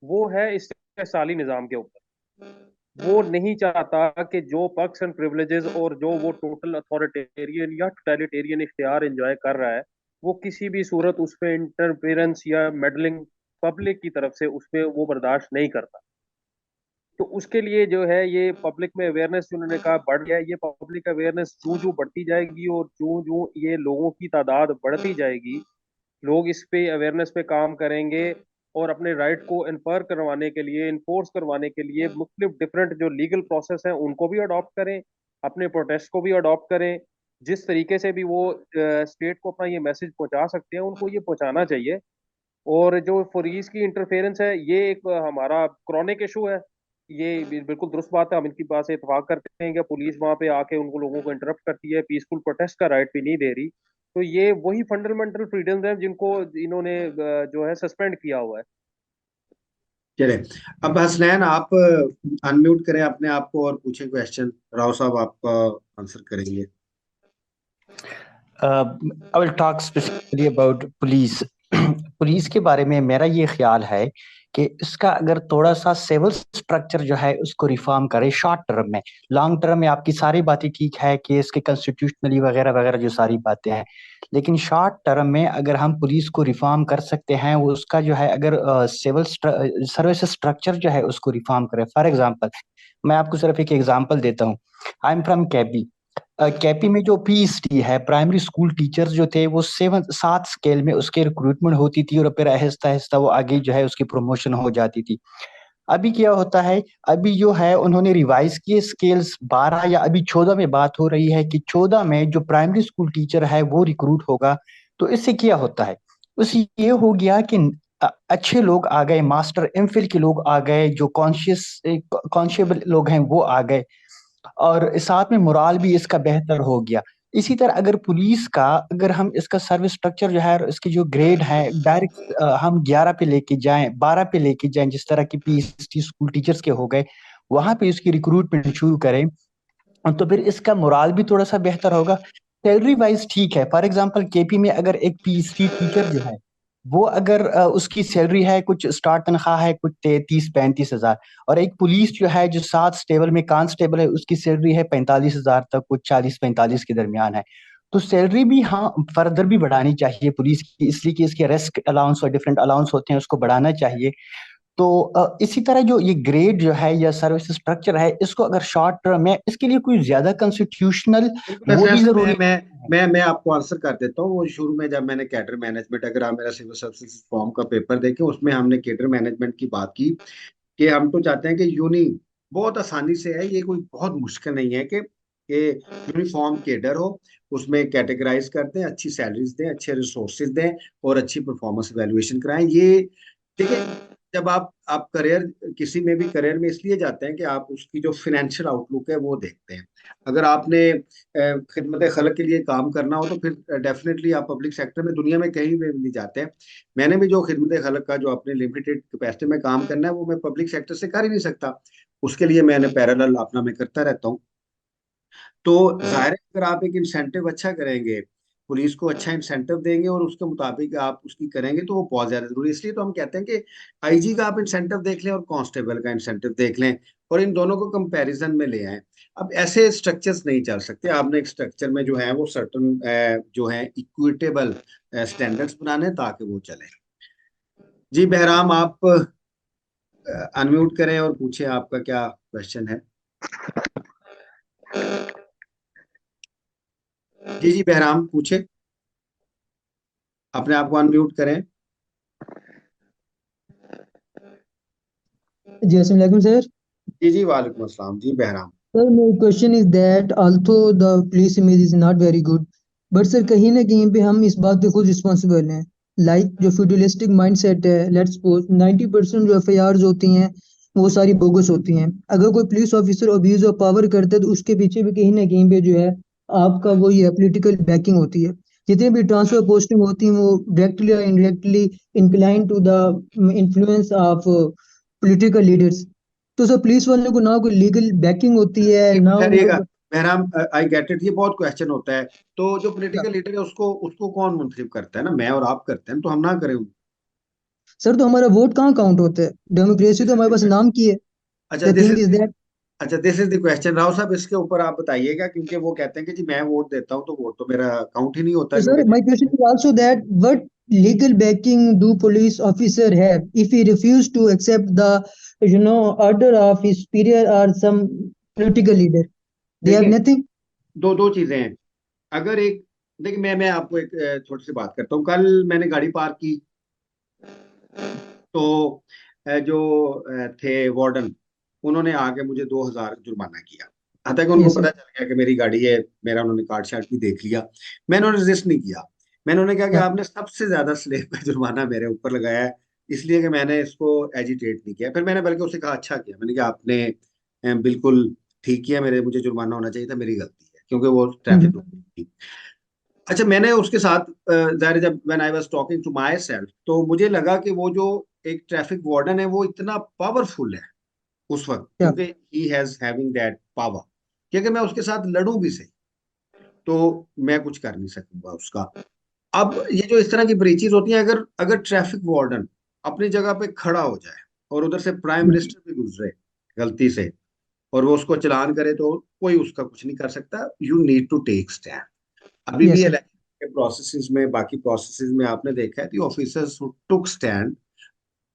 वो है इस्तेसाली निज़ाम के ऊपर। वो नहीं चाहता कि जो पर्क्स एंड प्रिविलेजेस और जो वो टोटल अथॉरिटेरियन या टोटलिटेरियन इख्तियार एंजॉय कर रहा है, वो किसी भी सूरत उस पर इंटरफेरेंस या मेडलिंग पब्लिक की तरफ से उस पर वो बर्दाश्त नहीं करता। तो उसके लिए जो है ये पब्लिक में अवेयरनेस उन्होंने कहा बढ़ गया है। ये पब्लिक अवेयरनेस जूं जूं बढ़ती जाएगी और जूं जूं ये लोगों की तादाद बढ़ती जाएगी, लोग इस पे अवेयरनेस पे काम करेंगे और अपने राइट को इन्फर करवाने के लिए, इन्फोर्स करवाने के लिए मुख्तलिफ डिफरेंट जो लीगल प्रोसेस हैं उनको भी अडॉप्ट करें, अपने प्रोटेस्ट को भी अडॉप्ट करें। जिस तरीके से भी वो स्टेट को अपना ये मैसेज पहुंचा सकते हैं उनको ये पहुंचाना चाहिए। और जो पुलिस की इंटरफेरेंस है ये एक हमारा क्रॉनिक इशू है। ये बिल्कुल दुरुस्त बात है, हम इनकी बात से इतफाक करते हैं कि पुलिस वहां पे आके उनको लोगों को इंटरप्ट करती है, पीसफुल प्रोटेस्ट का राइट भी नहीं दे रही। तो ये वही फंडामेंटल फ्रीडम्स हैं जिनको इन्होंने जो है सस्पेंड किया हुआ है। चले, अब हसनैन आप अनम्यूट करें अपने आप को और पूछें क्वेश्चन, राव साहब आपका आंसर करेंगे। I will talk specifically about police. Police के बारे में मेरा ये ख्याल है कि इसका अगर थोड़ा सा सिविल स्ट्रक्चर जो है उसको रिफॉर्म करे शॉर्ट टर्म में। लॉन्ग टर्म में आपकी सारी बातें ठीक है कि इसके कॉन्स्टिट्यूशनली वगैरह वगैरह जो सारी बातें हैं, लेकिन शॉर्ट टर्म में अगर हम पुलिस को रिफॉर्म कर सकते हैं, वो उसका जो है अगर सिविल सर्विस स्ट्रक्चर जो है उसको रिफॉर्म करे। फॉर एग्जाम्पल मैं आपको सिर्फ एक एग्जाम्पल देता हूँ। I am from KP. KP में जो पीएसटी है, प्राइमरी स्कूल टीचर्स जो थे वो 7 स्केल में उसके रिक्रूटमेंट होती थी और फिर आहिस्ता आहिस्ता वो आगे जो है उसकी प्रमोशन हो जाती थी। अभी क्या होता है, अभी जो है उन्होंने रिवाइज किए स्केल्स 12 या अभी 14 में बात हो रही है कि 14 में जो प्राइमरी स्कूल टीचर है वो रिक्रूट होगा। तो इससे क्या होता है, उससे ये हो गया कि अच्छे लोग आ गए, मास्टर एमफिल के लोग आ गए, जो कॉन्शियबल लोग हैं वो आ गए, और साथ में मोराल भी इसका बेहतर हो गया। इसी तरह अगर पुलिस का, अगर हम इसका सर्विस स्ट्रक्चर जो है, इसके जो ग्रेड है डायरेक्ट हम 11 पे लेके जाएं, 12 पे लेके जाएं, जिस तरह की पीएसटी स्कूल टीचर्स के हो गए, वहां पे इसकी रिक्रूटमेंट शुरू करें, तो फिर इसका मोराल भी थोड़ा सा बेहतर होगा। सैलरी वाइज ठीक है, फॉर एग्जांपल केपी में अगर एक पीएसटी टीचर जो है वो अगर उसकी सैलरी है, कुछ स्टार्ट तनख्वाह है कुछ 33-35 हजार, और एक पुलिस जो है जो 7 स्टेबल में कांस्टेबल है उसकी सैलरी है 45 हजार तक, कुछ 40-45 के दरमियान है। तो सैलरी भी हाँ फर्दर भी बढ़ानी चाहिए पुलिस की, इसलिए कि इसके रिस्क अलाउंस और डिफरेंट अलाउंस होते हैं, उसको बढ़ाना चाहिए। तो इसी तरह जो ये ग्रेड जो है या सर्विस स्ट्रक्चर है, इसको अगर शॉर्ट टर्म में, इसके लिए कोई ज्यादा कॉन्स्टिट्यूशनल बिल्कुल वो भी ऐसा जरूरी मैं आपको आंसर कर देता हूँ। वो शुरू में जब मैंने कैडर मैनेजमेंट, अगर आप मेरा सिविल सर्विसेज फॉर्म का पेपर देखें उसमें हमने कैडर मैनेजमेंट की बात की कि हम तो चाहते हैं कि बहुत आसानी से है, ये कोई बहुत मुश्किल नहीं है कि यूनिफॉर्म कैडर हो, उसमें कैटेगराइज कर दें, अच्छी सैलरीज दें, अच्छे रिसोर्सेज दें और अच्छी परफॉर्मेंस इवैल्यूएशन कराएं। ये देखिए, जब आप करियर किसी में भी करियर में इसलिए जाते हैं कि आप उसकी जो फाइनेंशियल आउटलुक है वो देखते हैं। अगर आपने खिदमत खलक के लिए काम करना हो तो फिर डेफिनेटली आप पब्लिक सेक्टर में दुनिया में कहीं भी नहीं जाते हैं। मैंने भी जो खिदमत खलक का जो अपने लिमिटेड कैपेसिटी में काम करना है वो मैं पब्लिक सेक्टर से कर ही नहीं सकता, उसके लिए मैंने पैरेलल अपना मैं करता रहता हूँ। तो जाहिर है अगर आप एक इंसेंटिव अच्छा करेंगे, पुलिस को अच्छा इंसेंटिव देंगे और उसके मुताबिक आप उसकी करेंगे तो वो बहुत ज्यादा जरूरी है। इसलिए तो हम कहते हैं कि आईजी का आप इंसेंटिव देख लें और कांस्टेबल का इंसेंटिव देख लें और इन दोनों को कंपैरिजन में ले आए। अब ऐसे स्ट्रक्चर्स नहीं चल सकते, आपने एक स्ट्रक्चर में जो है वो सर्टन जो है इक्विटेबल स्टैंडर्ड्स बनाने ताकि वो चले। जी बहराम, आप अनम्यूट करें और पूछें आपका क्या क्वेश्चन है। जी जी बहराम पूछे, अपने आप को अनम्यूट करें। जी अस्सलाम वालेकुम सर। जी जी वालेकुम अस्सलाम। जी बहराम। सर मेरी question is that although the police image is not very good, but sir कहीं ना कहीं पे हम इस बात पे खुद रिस्पॉन्सिबल हैं। लाइक जो फ्यूडलिस्टिक माइंडसेट है, लेट्स सपोज 90% जो एफआईआर होती हैं वो सारी बोगस होती हैं। अगर कोई police officer abuse of power करता है तो उसके पीछे भी कहीं ना कहीं पे जो है आपका वो ये पॉलिटिकल बैकिंग होती है। जितनी भी ट्रांसफर पोस्टिंग होती हैं वो डायरेक्टली और indirectly incline to the influence of political leaders. तो सर पुलिस वालों को ना कोई लीगल बैकिंग होती है ना ठहरिएगा उनको। बहराम, आई गेट इट, ये बहुत क्वेश्चन होता है। तो जो पॉलिटिकल लीडर है उसको उसको कौन मुंतखब करता है? ना मैं और आप करते हैं, तो हम ना करें सर तो हमारा वोट कहाँ काउंट होता है? डेमोक्रेसी तो हमारे पास नाम की है। अच्छा, the thing is that this is the question. Rao sahab इसके ऊपर आप बताइएगा, क्योंकि वो कहते हैं कि जी मैं वोट देता हूँ तो वोट तो मेरा काउंट ही नहीं होता, So, sir, क्योंकि my question is also that what legal backing do police officer have if he refuse to accept the order of his superior or some political leader. They have देखिए, nothing. दो चीजें हैं। अगर एक, देखिए मैं आपको एक छोटी सी बात करता हूँ। कल मैंने गाड़ी पार्क की, तो जो थे वार्डन, उन्होंने आके मुझे 2,000 जुर्माना किया। हालांकि उनको Yes, sir. पता चल गया कि मेरी गाड़ी है, मेरा उन्होंने कार्ड शार्ट भी देख लिया। मैंने उन्हें रेजिस्ट नहीं किया। मैंने उन्हें कहा कि हाँ, आपने सबसे ज्यादा स्लेब का जुर्माना मेरे ऊपर लगाया है, इसलिए कि मैंने इसको एजिटेट नहीं किया। फिर मैंने बल्कि उससे कहा अच्छा किया, मैंने कहा आपने बिल्कुल ठीक किया, मुझे जुर्माना होना चाहिए था, मेरी गलती है, क्योंकि वो ट्रैफिक रूल थी। अच्छा, मैंने उसके साथ जाहिर है, जब when I was talking to myself, तो मुझे लगा कि वो जो एक ट्रैफिक वार्डन है वो इतना पावरफुल है उस वक्त, yeah, क्योंकि he has having that power, कि अगर मैं उसके साथ लड़ूं भी सही तो मैं कुछ कर नहीं सकूंगा उसका। अब ये जो इस तरह की ब्रीचेस होती हैं, अगर अगर ट्रैफिक वार्डन अपनी जगह पे खड़ा हो जाए और उधर से प्राइम मिनिस्टर भी गुजरे गलती से और वो उसको चलान करे, तो कोई उसका कुछ नहीं कर सकता। You need to take stand. अभी भी yes, sir. इलेक्शन के प्रोसेसेस में, बाकी प्रोसेसेस में आपने देखा है, the officers who took stand,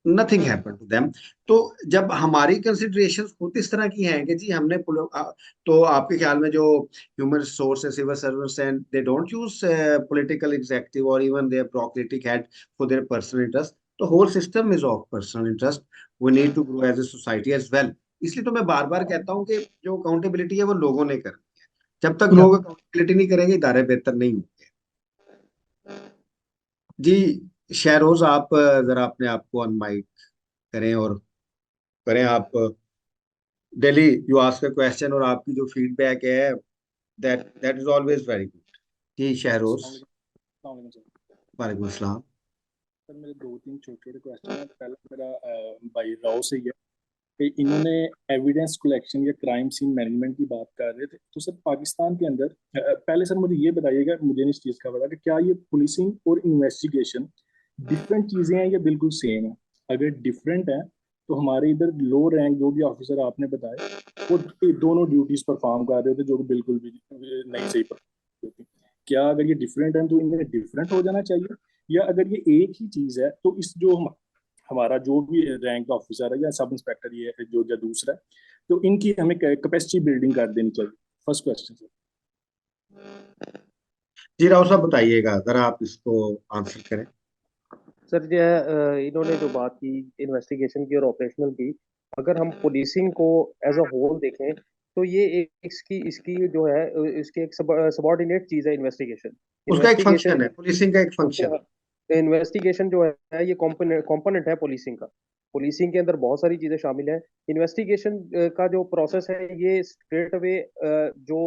nothing happened to them. तो जब हमारी कंसिडरेशंस खुद इस तरह की हैं कि जी हमने तो आपके ख्याल में जो human resource civil service and they don't use political executive और even their bureaucratic head for their personal interest, तो whole system is of personal interest. We need to grow as a society as well. इसलिए तो मैं बार बार कहता हूँ कि जो अकाउंटेबिलिटी है वो लोगों ने करनी है। जब तक Yeah. लोग अकाउंटेबिलिटी नहीं करेंगे, इदारे बेहतर नहीं होंगे। जी शहरोज, आप जरा अपने आप को अनमाइक करें और करें आप। Daily you ask a question और आपकी जो फीडबैक है, that that is always very good. जी शहरोज। अस्सलाम वालेकुम सर। वालेकुम अस्सलाम। सर मेरे दो तीन छोटे छोटे क्वेश्चन हैं। पहला मेरा भाई राव से ही है कि इन्होंने एविडेंस कलेक्शन या क्राइम सीन मैनेजमेंट की बात कर रहे थे। तो सर पाकिस्तान के अंदर पहले सर मुझे ये बताइएगा, मुझे नहीं इस चीज़ का पता कि क्या ये पुलिसिंग और इन्वेस्टिगेशन डिफरेंट चीज़ें हैं या बिल्कुल सेम है। अगर डिफरेंट है तो हमारे इधर लो रैंक जो भी ऑफिसर आपने बताए वो दोनों ड्यूटीज परफॉर्म कर रहे थे जो कि बिल्कुल भी नहीं सही परफॉर्म होती। क्या अगर ये डिफरेंट है तो इनमें डिफरेंट हो जाना चाहिए, या अगर ये एक ही चीज़ है तो इस जो हमारा जो भी रैंक ऑफिसर है या सब इंस्पेक्टर ये है जो या दूसरा है, तो इनकी हमें कैपेसिटी बिल्डिंग कर देनी चाहिए। First question sir. जी राव साहब बताइएगा, जरा आप इसको आंसर करें। सर जो है इन्होंने जो बात की इन्वेस्टिगेशन की और ऑपरेशनल की, अगर हम पुलिसिंग को एज अ होल देखें तो ये एक इसकी इसकी जो है इसकी एक सबॉर्डिनेट चीज है इन्वेस्टिगेशन। उसका एक इन्वेस्टिगेशन फंक्शन है, पुलिसिंग का एक फंक्शन। इन्वेस्टिगेशन जो है ये कंपोनेंट है पुलिसिंग का। पुलिसिंग के अंदर बहुत सारी चीजें शामिल है। इन्वेस्टिगेशन का जो प्रोसेस है ये स्ट्रेट अवे जो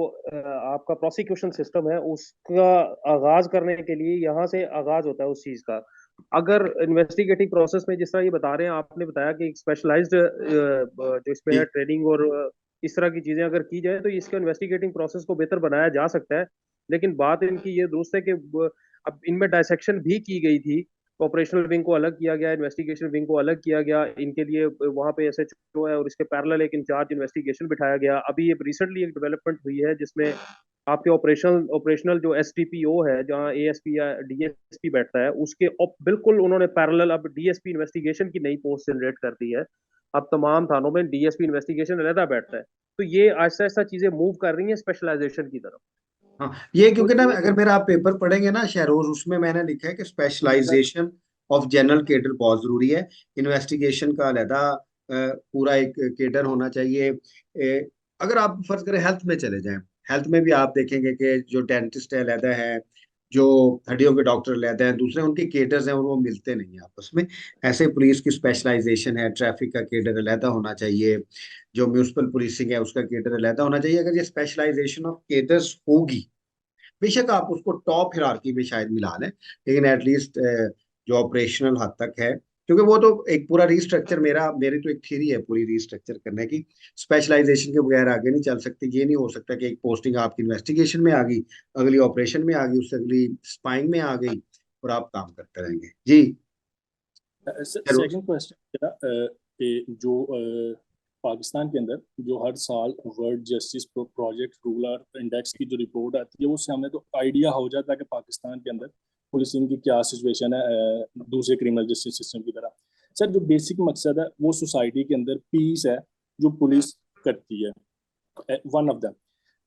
आपका प्रोसिक्यूशन सिस्टम है उसका आगाज करने के लिए यहाँ से आगाज होता है उस चीज का। अगर इन्वेस्टिगेटिव प्रोसेस में जिस तरह ये बता रहे हैं, आपने बताया कि स्पेशलाइज्ड जो इसमें है जी ट्रेनिंग और इस तरह की चीजें अगर की जाए तो इसके इन्वेस्टिगेटिंग प्रोसेस को बेहतर बनाया जा सकता है। लेकिन बात इनकी ये दुरुस्त है कि अब इनमें डायसेक्शन भी की गई थी। ऑपरेशनल विंग को अलग किया गया, इन्वेस्टिगेशन विंग को अलग किया गया, इनके लिए वहां पे एसएचओ है और इसके पैरेलल एक इंचार्ज इन्वेस्टिगेशन बिठाया गया। अभी ये रिसेंटली एक डेवलपमेंट हुई है जिसमें आपके ऑपरेशनल जो एसटीपीओ है जहाँ एएसपी या डीएसपी बैठता है उसके बिल्कुल उन्होंने पैरेलल अब डीएसपी इन्वेस्टिगेशन की नई पोस्ट जनरेट कर दी है। अब तमाम थानों में डीएसपी इन्वेस्टिगेशन अलहदा बैठता है। तो ये आहिस्ता आहिस्ता चीजें मूव कर रही हैं स्पेशलाइजेशन की तरफ। हाँ, ये तो क्योंकि ना अगर मेरा आप पेपर पढ़ेंगे ना शहरोज, उसमें मैंने लिखा है कि स्पेशलाइजेशन ऑफ जनरल केडर बहुत जरूरी है। इन्वेस्टिगेशन का अलहदा पूरा एक केडर होना चाहिए। अगर आप फर्ज करें हेल्थ में चले जाएं, हेल्थ में भी आप देखेंगे कि जो डेंटिस्ट है अलहदा है, जो हड्डियों के डॉक्टर अलहदा हैं, दूसरे उनके केडर्स हैं और वो मिलते नहीं हैं आपस में। ऐसे पुलिस की स्पेशलाइजेशन है, ट्रैफिक का केडर अलहदा होना चाहिए, जो म्यूनिसिपल पुलिसिंग है उसका केडर अलहदा होना चाहिए। अगर ये स्पेशलाइजेशन ऑफ केडर्स होगी, बेशक आप उसको टॉप हिरार्की में शायद मिला लें, लेकिन एटलीस्ट जो ऑपरेशनल हद तक है, क्योंकि वो तो एक पूरा रीस्ट्रक्चर, मेरी तो एक थ्योरी है पूरी रीस्ट्रक्चर करने की। स्पेशलाइजेशन के बगैर आगे नहीं चल सकती। ये नहीं हो सकता कि एक पोस्टिंग आपकी इन्वेस्टिगेशन में आ गई, अगली ऑपरेशन में आ गई, उससे अगली स्पाइंग में आ गई और आप काम करते रहेंगे। जी जरूर। सेकंड क्वेश्चन मेरा कि जो पाकिस्तान के अंदर जो हर साल वर्ल्ड जस्टिस प्रोजेक्ट रूल और इंडेक्स की जो रिपोर्ट आती है उससे हमें तो आइडिया हो जाता है कि पाकिस्तान के अंदर पुलिसिंग की क्या सिचुएशन है दूसरे क्रिमिनल जस्टिस सिस्टम की तरह। सर जो बेसिक मकसद है वो सोसाइटी के अंदर पीस है जो पुलिस करती है, वन ऑफ द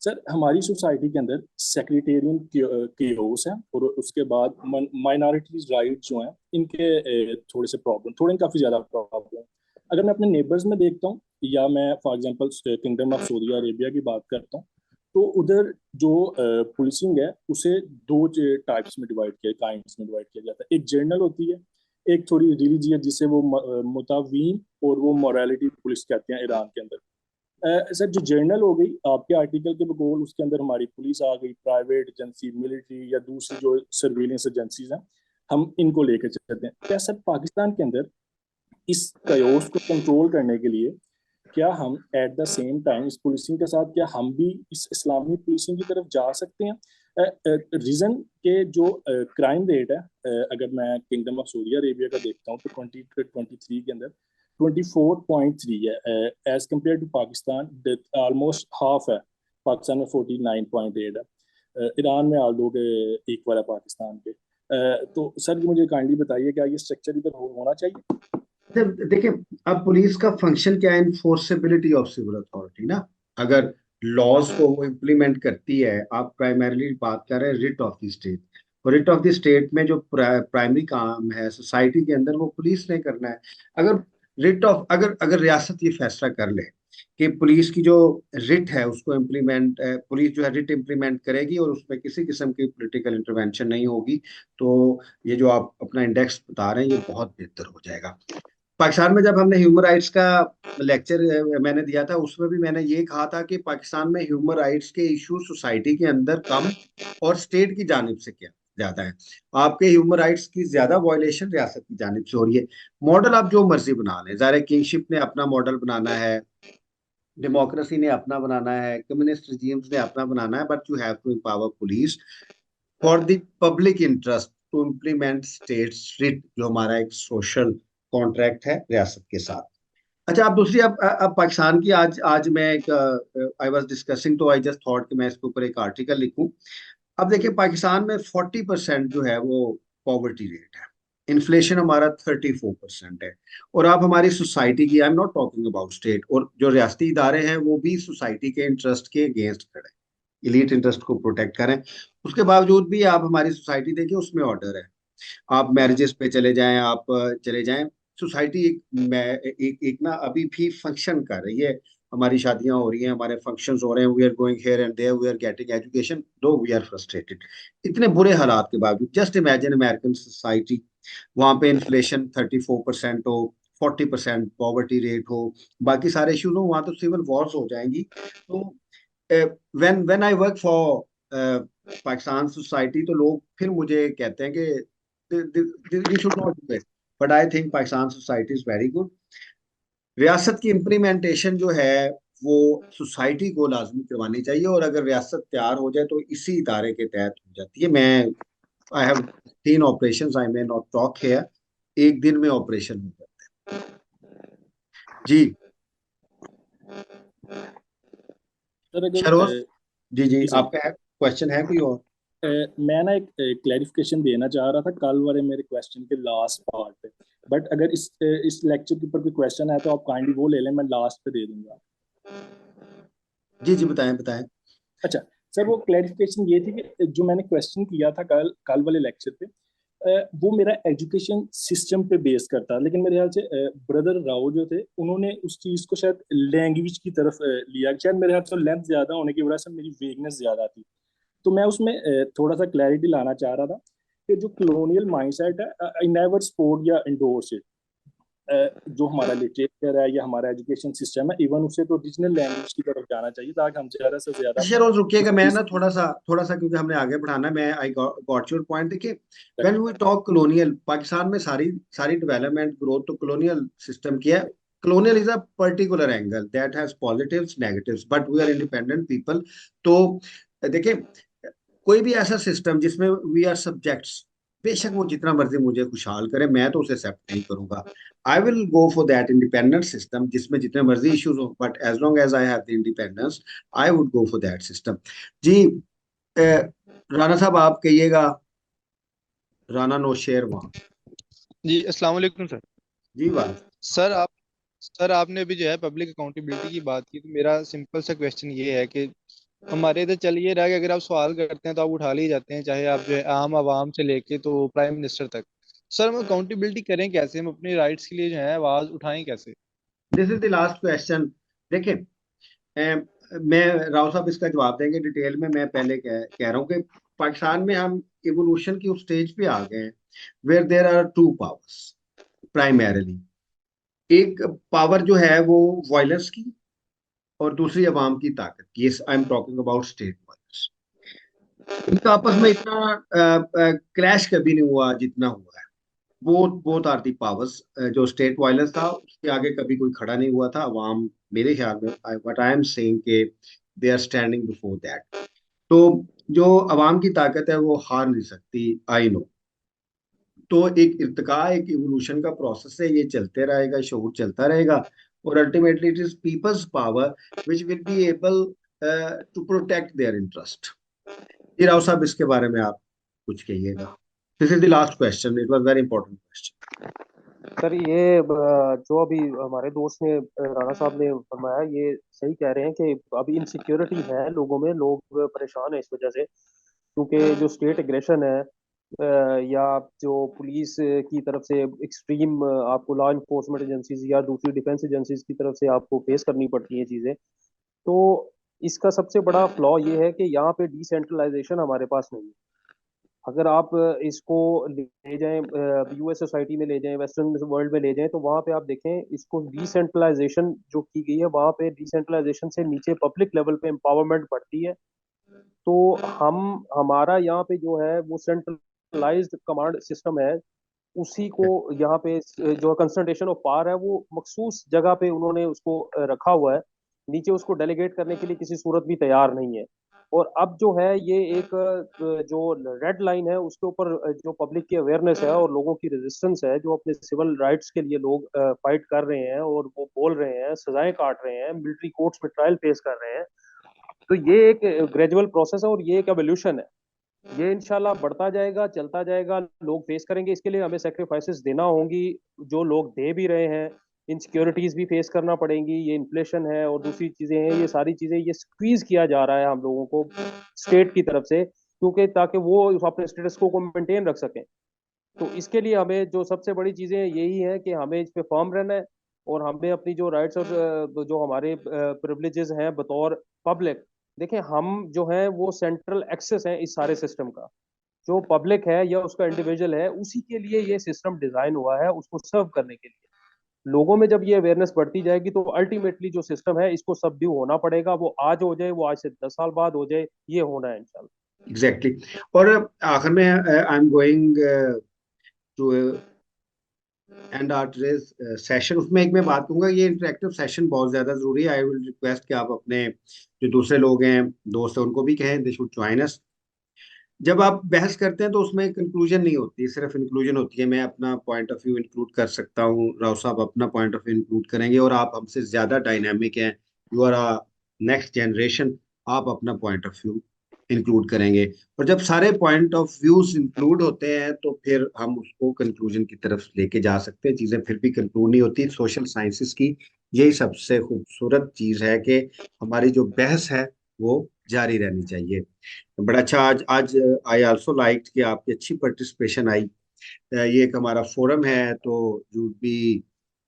सर हमारी सोसाइटी के अंदर सेक्रेटेरियन केओस है और उसके बाद माइनॉरिटीज राइट जो हैं इनके थोड़े से प्रॉब्लम, थोड़े काफ़ी ज़्यादा प्रॉब्लम। अगर मैं अपने नेबर्स में देखता हूँ या मैं for example kingdom of Saudi Arabia की बात करता हूँ, तो उधर जो पुलिसिंग है उसे दो टाइप्स में डिवाइड किया, काइंड्स में डिवाइड किया जाता है। एक जर्नल होती है, एक थोड़ी रिलीजियस जिसे वो मुतावीन और वो मोरालिटी पुलिस कहते हैं ईरान के अंदर। सर जो जर्नल हो गई आपके आर्टिकल के बगौर, उसके अंदर हमारी पुलिस आ गई, प्राइवेट एजेंसी, मिलिट्री या दूसरी जो सर्विलेंस एजेंसीज हैं, हम इनको लेकर चलते हैं। क्या सर पाकिस्तान के अंदर इस कयोस को कंट्रोल करने के लिए क्या हम एट द सेम टाइम इस पुलिसिंग के साथ क्या हम भी इस इस्लामी पुलिसिंग की तरफ जा सकते हैं? रीजन के जो क्राइम रेट है, अगर मैं किंगडम ऑफ सऊदी अरेबिया का देखता हूँ तो 2023 के अंदर 24.3 है, as compare to Pakistan almost half है। पाकिस्तान में 49.8 है, ईरान में ऑल दो के इक्वल है पाकिस्तान के। तो सर मुझे काइंडली बताइए क्या ये स्ट्रक्चर इधर होना चाहिए? देखिए, अब पुलिस का फंक्शन क्या है? इन्फोर्सेबिलिटी ऑफ सिविल अथॉरिटी ना। अगर लॉज को वो इम्प्लीमेंट करती है, आप प्राइमरीली बात कर रहे हैं रिट ऑफ द स्टेट, और रिट ऑफ द स्टेट में जो प्राइमरी काम है सोसाइटी के अंदर वो पुलिस ने करना है। अगर रिट ऑफ अगर अगर रियासत ये फैसला कर ले कि पुलिस की जो रिट है उसको इम्प्लीमेंट, पुलिस जो है रिट इम्प्लीमेंट करेगी और उसमें किसी किस्म की पॉलिटिकल इंटरवेंशन नहीं होगी, तो ये जो आप अपना इंडेक्स बता रहे हैं ये बहुत बेहतर हो जाएगा। पाकिस्तान में जब हमने ह्यूमन राइट्स का लेक्चर मैंने दिया था, उसमें भी मैंने ये कहा था कि पाकिस्तान में ह्यूमन राइट्स के इशू सोसाइटी के अंदर कम और स्टेट की जानिब से क्या ज्यादा है। आपके ह्यूमन राइट्स की ज्यादा वायलेशन रियासत की जानिब से हो रही है। मॉडल आप जो मर्जी बना लें, ज़ाहिर है किंगशिप ने अपना मॉडल बनाना है, डेमोक्रेसी ने अपना बनाना है, कम्युनिस्ट रिजीम्स ने अपना बनाना है, but you have to empower police for the public interest to implement state writ, जो हमारा एक सोशल कॉन्ट्रैक्ट है रियासत के साथ। अच्छा, आप दूसरी अब पाकिस्तान की आज आज मैं एक आई वाज डिस्कसिंग, तो आई जस्ट थॉट कि मैं इसके ऊपर एक आर्टिकल लिखूं। अब देखिए पाकिस्तान में 40% जो है वो पॉवर्टी रेट है, इन्फ्लेशन हमारा 34% है, और आप हमारी सोसाइटी की, आई am not talking about state, और जो रियासती इदारे हैं वो भी सोसाइटी के इंटरेस्ट के अगेंस्ट खड़े, इलीट इंटरेस्ट को प्रोटेक्ट करें। उसके बावजूद भी आप हमारी सोसाइटी देखिए उसमें ऑर्डर है। आप मैरिजेस पे चले जाएं, आप चले जाएं, सोसाइटी एक ना अभी भी फंक्शन कर रही है। हमारी शादियां हो रही हैं, हमारे फंक्शंस हो रहे हैं, we are going here and there, we are getting education, though we are frustrated. इतने बुरे हालात के बावजूद जस्ट इमेजिन अमेरिकन सोसाइटी, वहां पे इन्फ्लेशन 34% हो, 40% पॉवर्टी रेट हो, बाकी सारे इशूज हो, वहां तो सिविल वॉर्स हो जाएंगी। तो when I work for Pakistan society, तो लोग फिर मुझे कहते हैं कि we should not do it, but I think Pakistan society is very good. रियासत की इम्प्लीमेंटेशन जो है वो सोसाइटी को लाजमी करवानी चाहिए, और अगर रियासत तैयार हो जाए तो इसी इदारे के तहत हो जाती है। मैं I have 3 operations, I may not talk here, एक दिन में ऑपरेशन हो जाते हैं जी। सर अगर शरोज जी जी, सर आपका क्वेश्चन है कोई और? मैं ना एक क्लैरिफिकेशन देना चाह रहा था कल वाले मेरे क्वेश्चन के लास्ट पार्ट पे, बट अगर इस लेक्चर के ऊपर कोई क्वेश्चन है तो आप काइंडली वो ले लें, मैं लास्ट पे दे दूंगा। जी जी, बताएं बताएं। अच्छा सर, वो क्लैरिफिकेशन ये थी कि जो मैंने क्वेश्चन किया था कल वाले लेक्चर पे, वो मेरा एजुकेशन सिस्टम पे बेस करता, लेकिन मेरे ख्याल से ब्रदर राव जो थे उन्होंने उस चीज़ को शायद लैंग्वेज की तरफ लिया, शायद मेरे ख्याल से लेंथ ज़्यादा होने की वजह से मेरी वेगनेस ज़्यादा थी। तो मैं उसमें थोड़ा सा क्लैरिटी लाना चाह रहा था कि जो कलोनियल माइंडसेट है, आई नेवर सपोर्ट या इंडोर्स इट। जो हमारा लिटरेचर है या हमारा एजुकेशन सिस्टम है, इवन उसे तो रीजनल लैंग्वेज की तरफ जाना चाहिए ताकि हम ज़्यादा से ज़्यादा अच्छा रोज रुकिएगा, मैं ना थोड़ा सा क्योंकि हमने आगे बढ़ाना है, मैं आई गॉट योर पॉइंट। देखिए, when we talk colonial, Pakistan में सारी सारी डेवलपमेंट ग्रोथ तो कॉलोनियल सिस्टम की है। Colonial is a particular angle that has positives negatives, but we are independent people. तो देखिए, कोई भी ऐसा सिस्टम जिसमें वी आर सब्जेक्ट्स, बेशक वो जितना मर्जी मुझे खुशहाल करे, मैं तो उसे एक्सेप्ट नहीं करूंगा। I will go for that independent system जिसमें जितने मर्जी इश्यूज हो, but as long as I have the independence I would go for that system. जी, राणा साहब आप कहिएगा। राणा नौशेर वहां। जी अस्सलाम वालेकुम सर। जी बात। सर आपने अभी जो है पब्लिक अकाउंटेबिलिटी की बात की, तो मेरा सिंपल सा क्वेश्चन ये है कि हमारे इधर चल ये रहा है कि अगर आप सवाल करते हैं तो आप उठा ले जाते हैं, चाहे आप जो है आम आवाम से लेके तो प्राइम मिनिस्टर तक। सर हम अकाउंटेबिलिटी करें कैसे, हम अपने राइट्स के लिए जो है आवाज उठाएं कैसे? This is the last question. देखिए, मैं राव साहब इसका जवाब देंगे डिटेल में। मैं पहले कह रहा हूँ कि पाकिस्तान में हम इवोल्यूशन की उस स्टेज पे आ गए हैं where there are two powers primarily. एक पावर जो है वो वायलेंस की, और दूसरी अवाम की ताकत की। I am talking about state violence. इनका आपस में इतना क्लैश कभी नहीं हुआ जितना हुआ है। Both both are the powers. जो स्टेट वायलेंस था उसके आगे कभी कोई खड़ा नहीं हुआ था अवाम, मेरे ख्याल में। व्हाट आई एम सेइंग के they are standing before that. तो जो अवाम की ताकत है वो हार नहीं सकती, आई नो। तो एक इर्तिका, एक इवोल्यूशन का प्रोसेस है, ये चलते रहेगा, शऊर चलता रहेगा। और ultimately it is people's power which will be able to protect their interest. जी राव साहब, इसके बारे में आप कुछ कहिएगा। This is the last question, it was very important question. Sir ये जो अभी हमारे दोस्त ने राणा साहब ने फरमाया, ये सही कह रहे हैं कि अभी इनसिक्योरिटी है लोगों में, लोग परेशान है इस वजह से, क्योंकि जो स्टेट एग्रेशन है या जो पुलिस की तरफ से एक्सट्रीम आपको लॉ इन्फोर्समेंट एजेंसीज या दूसरी डिफेंस एजेंसीज की तरफ से आपको फेस करनी पड़ती है चीजें। तो इसका सबसे बड़ा फ्लॉ ये है कि यहाँ पे डिसेंट्रलाइजेशन हमारे पास नहीं है। अगर आप इसको ले जाएं यूएस सोसाइटी में ले जाएं, वेस्टर्न वर्ल्ड में ले जाएं, तो वहाँ पे आप देखें इसको डिसेंट्रलाइजेशन जो की गई है, वहाँ पे डिसेंट्रलाइजेशन से नीचे पब्लिक लेवल पे एम्पावरमेंट बढ़ती है। तो हम हमारा यहाँ पे जो है वो सेंट्रलाइज्ड कमांड सिस्टम है, उसी को यहाँ पे जो कंसंट्रेशन ऑफ पावर है वो मखसूस जगह पे उन्होंने उसको रखा हुआ है। नीचे उसको डेलीगेट करने के लिए किसी सूरत भी तैयार नहीं है। और अब जो है ये एक जो रेड लाइन है उसके ऊपर जो पब्लिक की अवेयरनेस है और लोगों की रेजिस्टेंस है, जो अपने सिविल राइट्स के लिए लोग फाइट कर रहे हैं और वो बोल रहे हैं, सजाएं काट रहे हैं, मिलिट्री कोर्ट्स में ट्रायल फेस कर रहे हैं। तो ये एक ग्रेजुअल प्रोसेस है और ये एक एवोल्यूशन है। ये इंशाल्लाह बढ़ता जाएगा, चलता जाएगा, लोग फेस करेंगे, इसके लिए हमें सेक्रीफाइसेस देना होंगी, जो लोग दे भी रहे हैं। इनसिक्योरिटीज भी फेस करना पड़ेंगी, ये इन्फ्लेशन है और दूसरी चीजें हैं, ये सारी चीजें ये स्क्वीज किया जा रहा है हम लोगों को स्टेट की तरफ से, क्योंकि ताकि वो अपने स्टेटस को मेंटेन रख सकें। तो इसके लिए हमें जो सबसे बड़ी चीजें यही है कि हमें इस पे फर्म रहना है और हमें अपनी जो राइट्स और जो हमारे प्रिविलेजेस हैं बतौर पब्लिक, देखें हम जो है वो सेंट्रल एक्सेस है इस सारे सिस्टम का। जो पब्लिक है या उसका इंडिविजुअल है, उसी के लिए ये सिस्टम डिजाइन हुआ है, उसको सर्व करने के लिए। लोगों में जब ये अवेयरनेस बढ़ती जाएगी तो अल्टीमेटली जो सिस्टम है इसको सबड्यू होना पड़ेगा। वो आज हो जाए, वो आज से 10 साल बाद हो जाए, ये होना है इंशाल्लाह। एग्जैक्टली। और आखिर में I am going to end our today's session. उसमें एक मैं बात कहूंगा, ये इंटरेक्टिव सेशन बहुत ज्यादा जरूरी है। आई विल रिक्वेस्ट कि आप अपने जो दूसरे लोग हैं, दोस्त हैं, उनको भी कहें दे शुड ज्वाइन अस। जब आप बहस करते हैं तो उसमें कंक्लूजन नहीं होती, सिर्फ इंक्लूजन होती है। मैं अपना पॉइंट ऑफ व्यू इंक्लूड कर सकता हूँ, राव साहब अपना पॉइंट ऑफ व्यू इंक्लूड करेंगे, और आप हमसे ज्यादा डायनामिक हैं, you are a next generation, आप अपना पॉइंट ऑफ व्यू इंक्लूड करेंगे। और जब सारे पॉइंट ऑफ व्यूज इंक्लूड होते हैं तो फिर हम उसको कंक्लूजन की तरफ लेके जा सकते हैं। चीजें फिर भी कंक्लूड नहीं होती। सोशल साइंसेस की यही सबसे खूबसूरत चीज है कि हमारी जो बहस है वो जारी रहनी चाहिए। बड़ा अच्छा। आज आज आई आल्सो लाइक कि आपकी अच्छी पार्टिसिपेशन आई। ये एक हमारा फोरम है, तो you be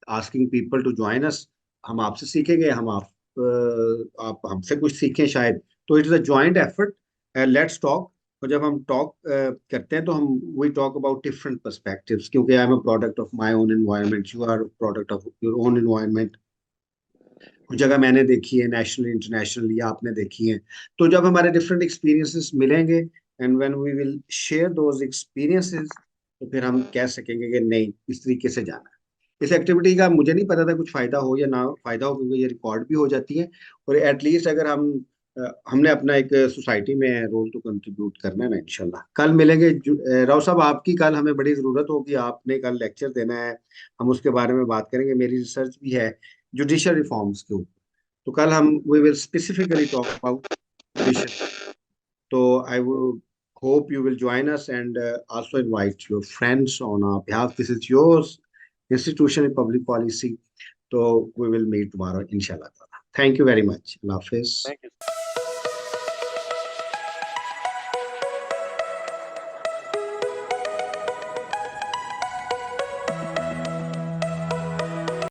asking people to join us. हम आपसे सीखेंगे, आप हमसे कुछ सीखें शायद। तो it is a joint effort, let's talk. और जब हम टॉक करते हैं तो हम we talk about different perspectives, क्योंकि I am a product of my own environment, you are product of your own environment. कुछ जगह मैंने देखी है नेशनली इंटरनेशनली, आपने देखी है। तो जब हमारे डिफरेंट एक्सपीरियंसेस मिलेंगे and when we will share those experiences, तो फिर हम कह सकेंगे कि नहीं, इस तरीके से जाना है। इस एक्टिविटी का मुझे नहीं पता था कुछ फायदा हो या ना फायदा हो, क्योंकि ये रिकॉर्ड भी हो जाती है। और एटलीस्ट अगर हमने अपना एक सोसाइटी में रोल तो कंट्रीब्यूट करना है ना, इंशाल्लाह। कल मिलेंगे। राव साहब, आपकी कल हमें बड़ी ज़रूरत होगी, आपने कल लेक्चर देना है, हम उसके बारे में बात करेंगे। मेरी रिसर्च भी है जुडिशल रिफॉर्म्स के ऊपर। तो कल हम we will specifically talk about judicial. तो I would hope you will join us, and also invite your friends on our behalf. This is yours, institution in public policy. So we will meet tomorrow, inshallah. Thank you very much. Allah Hafiz. Thank you.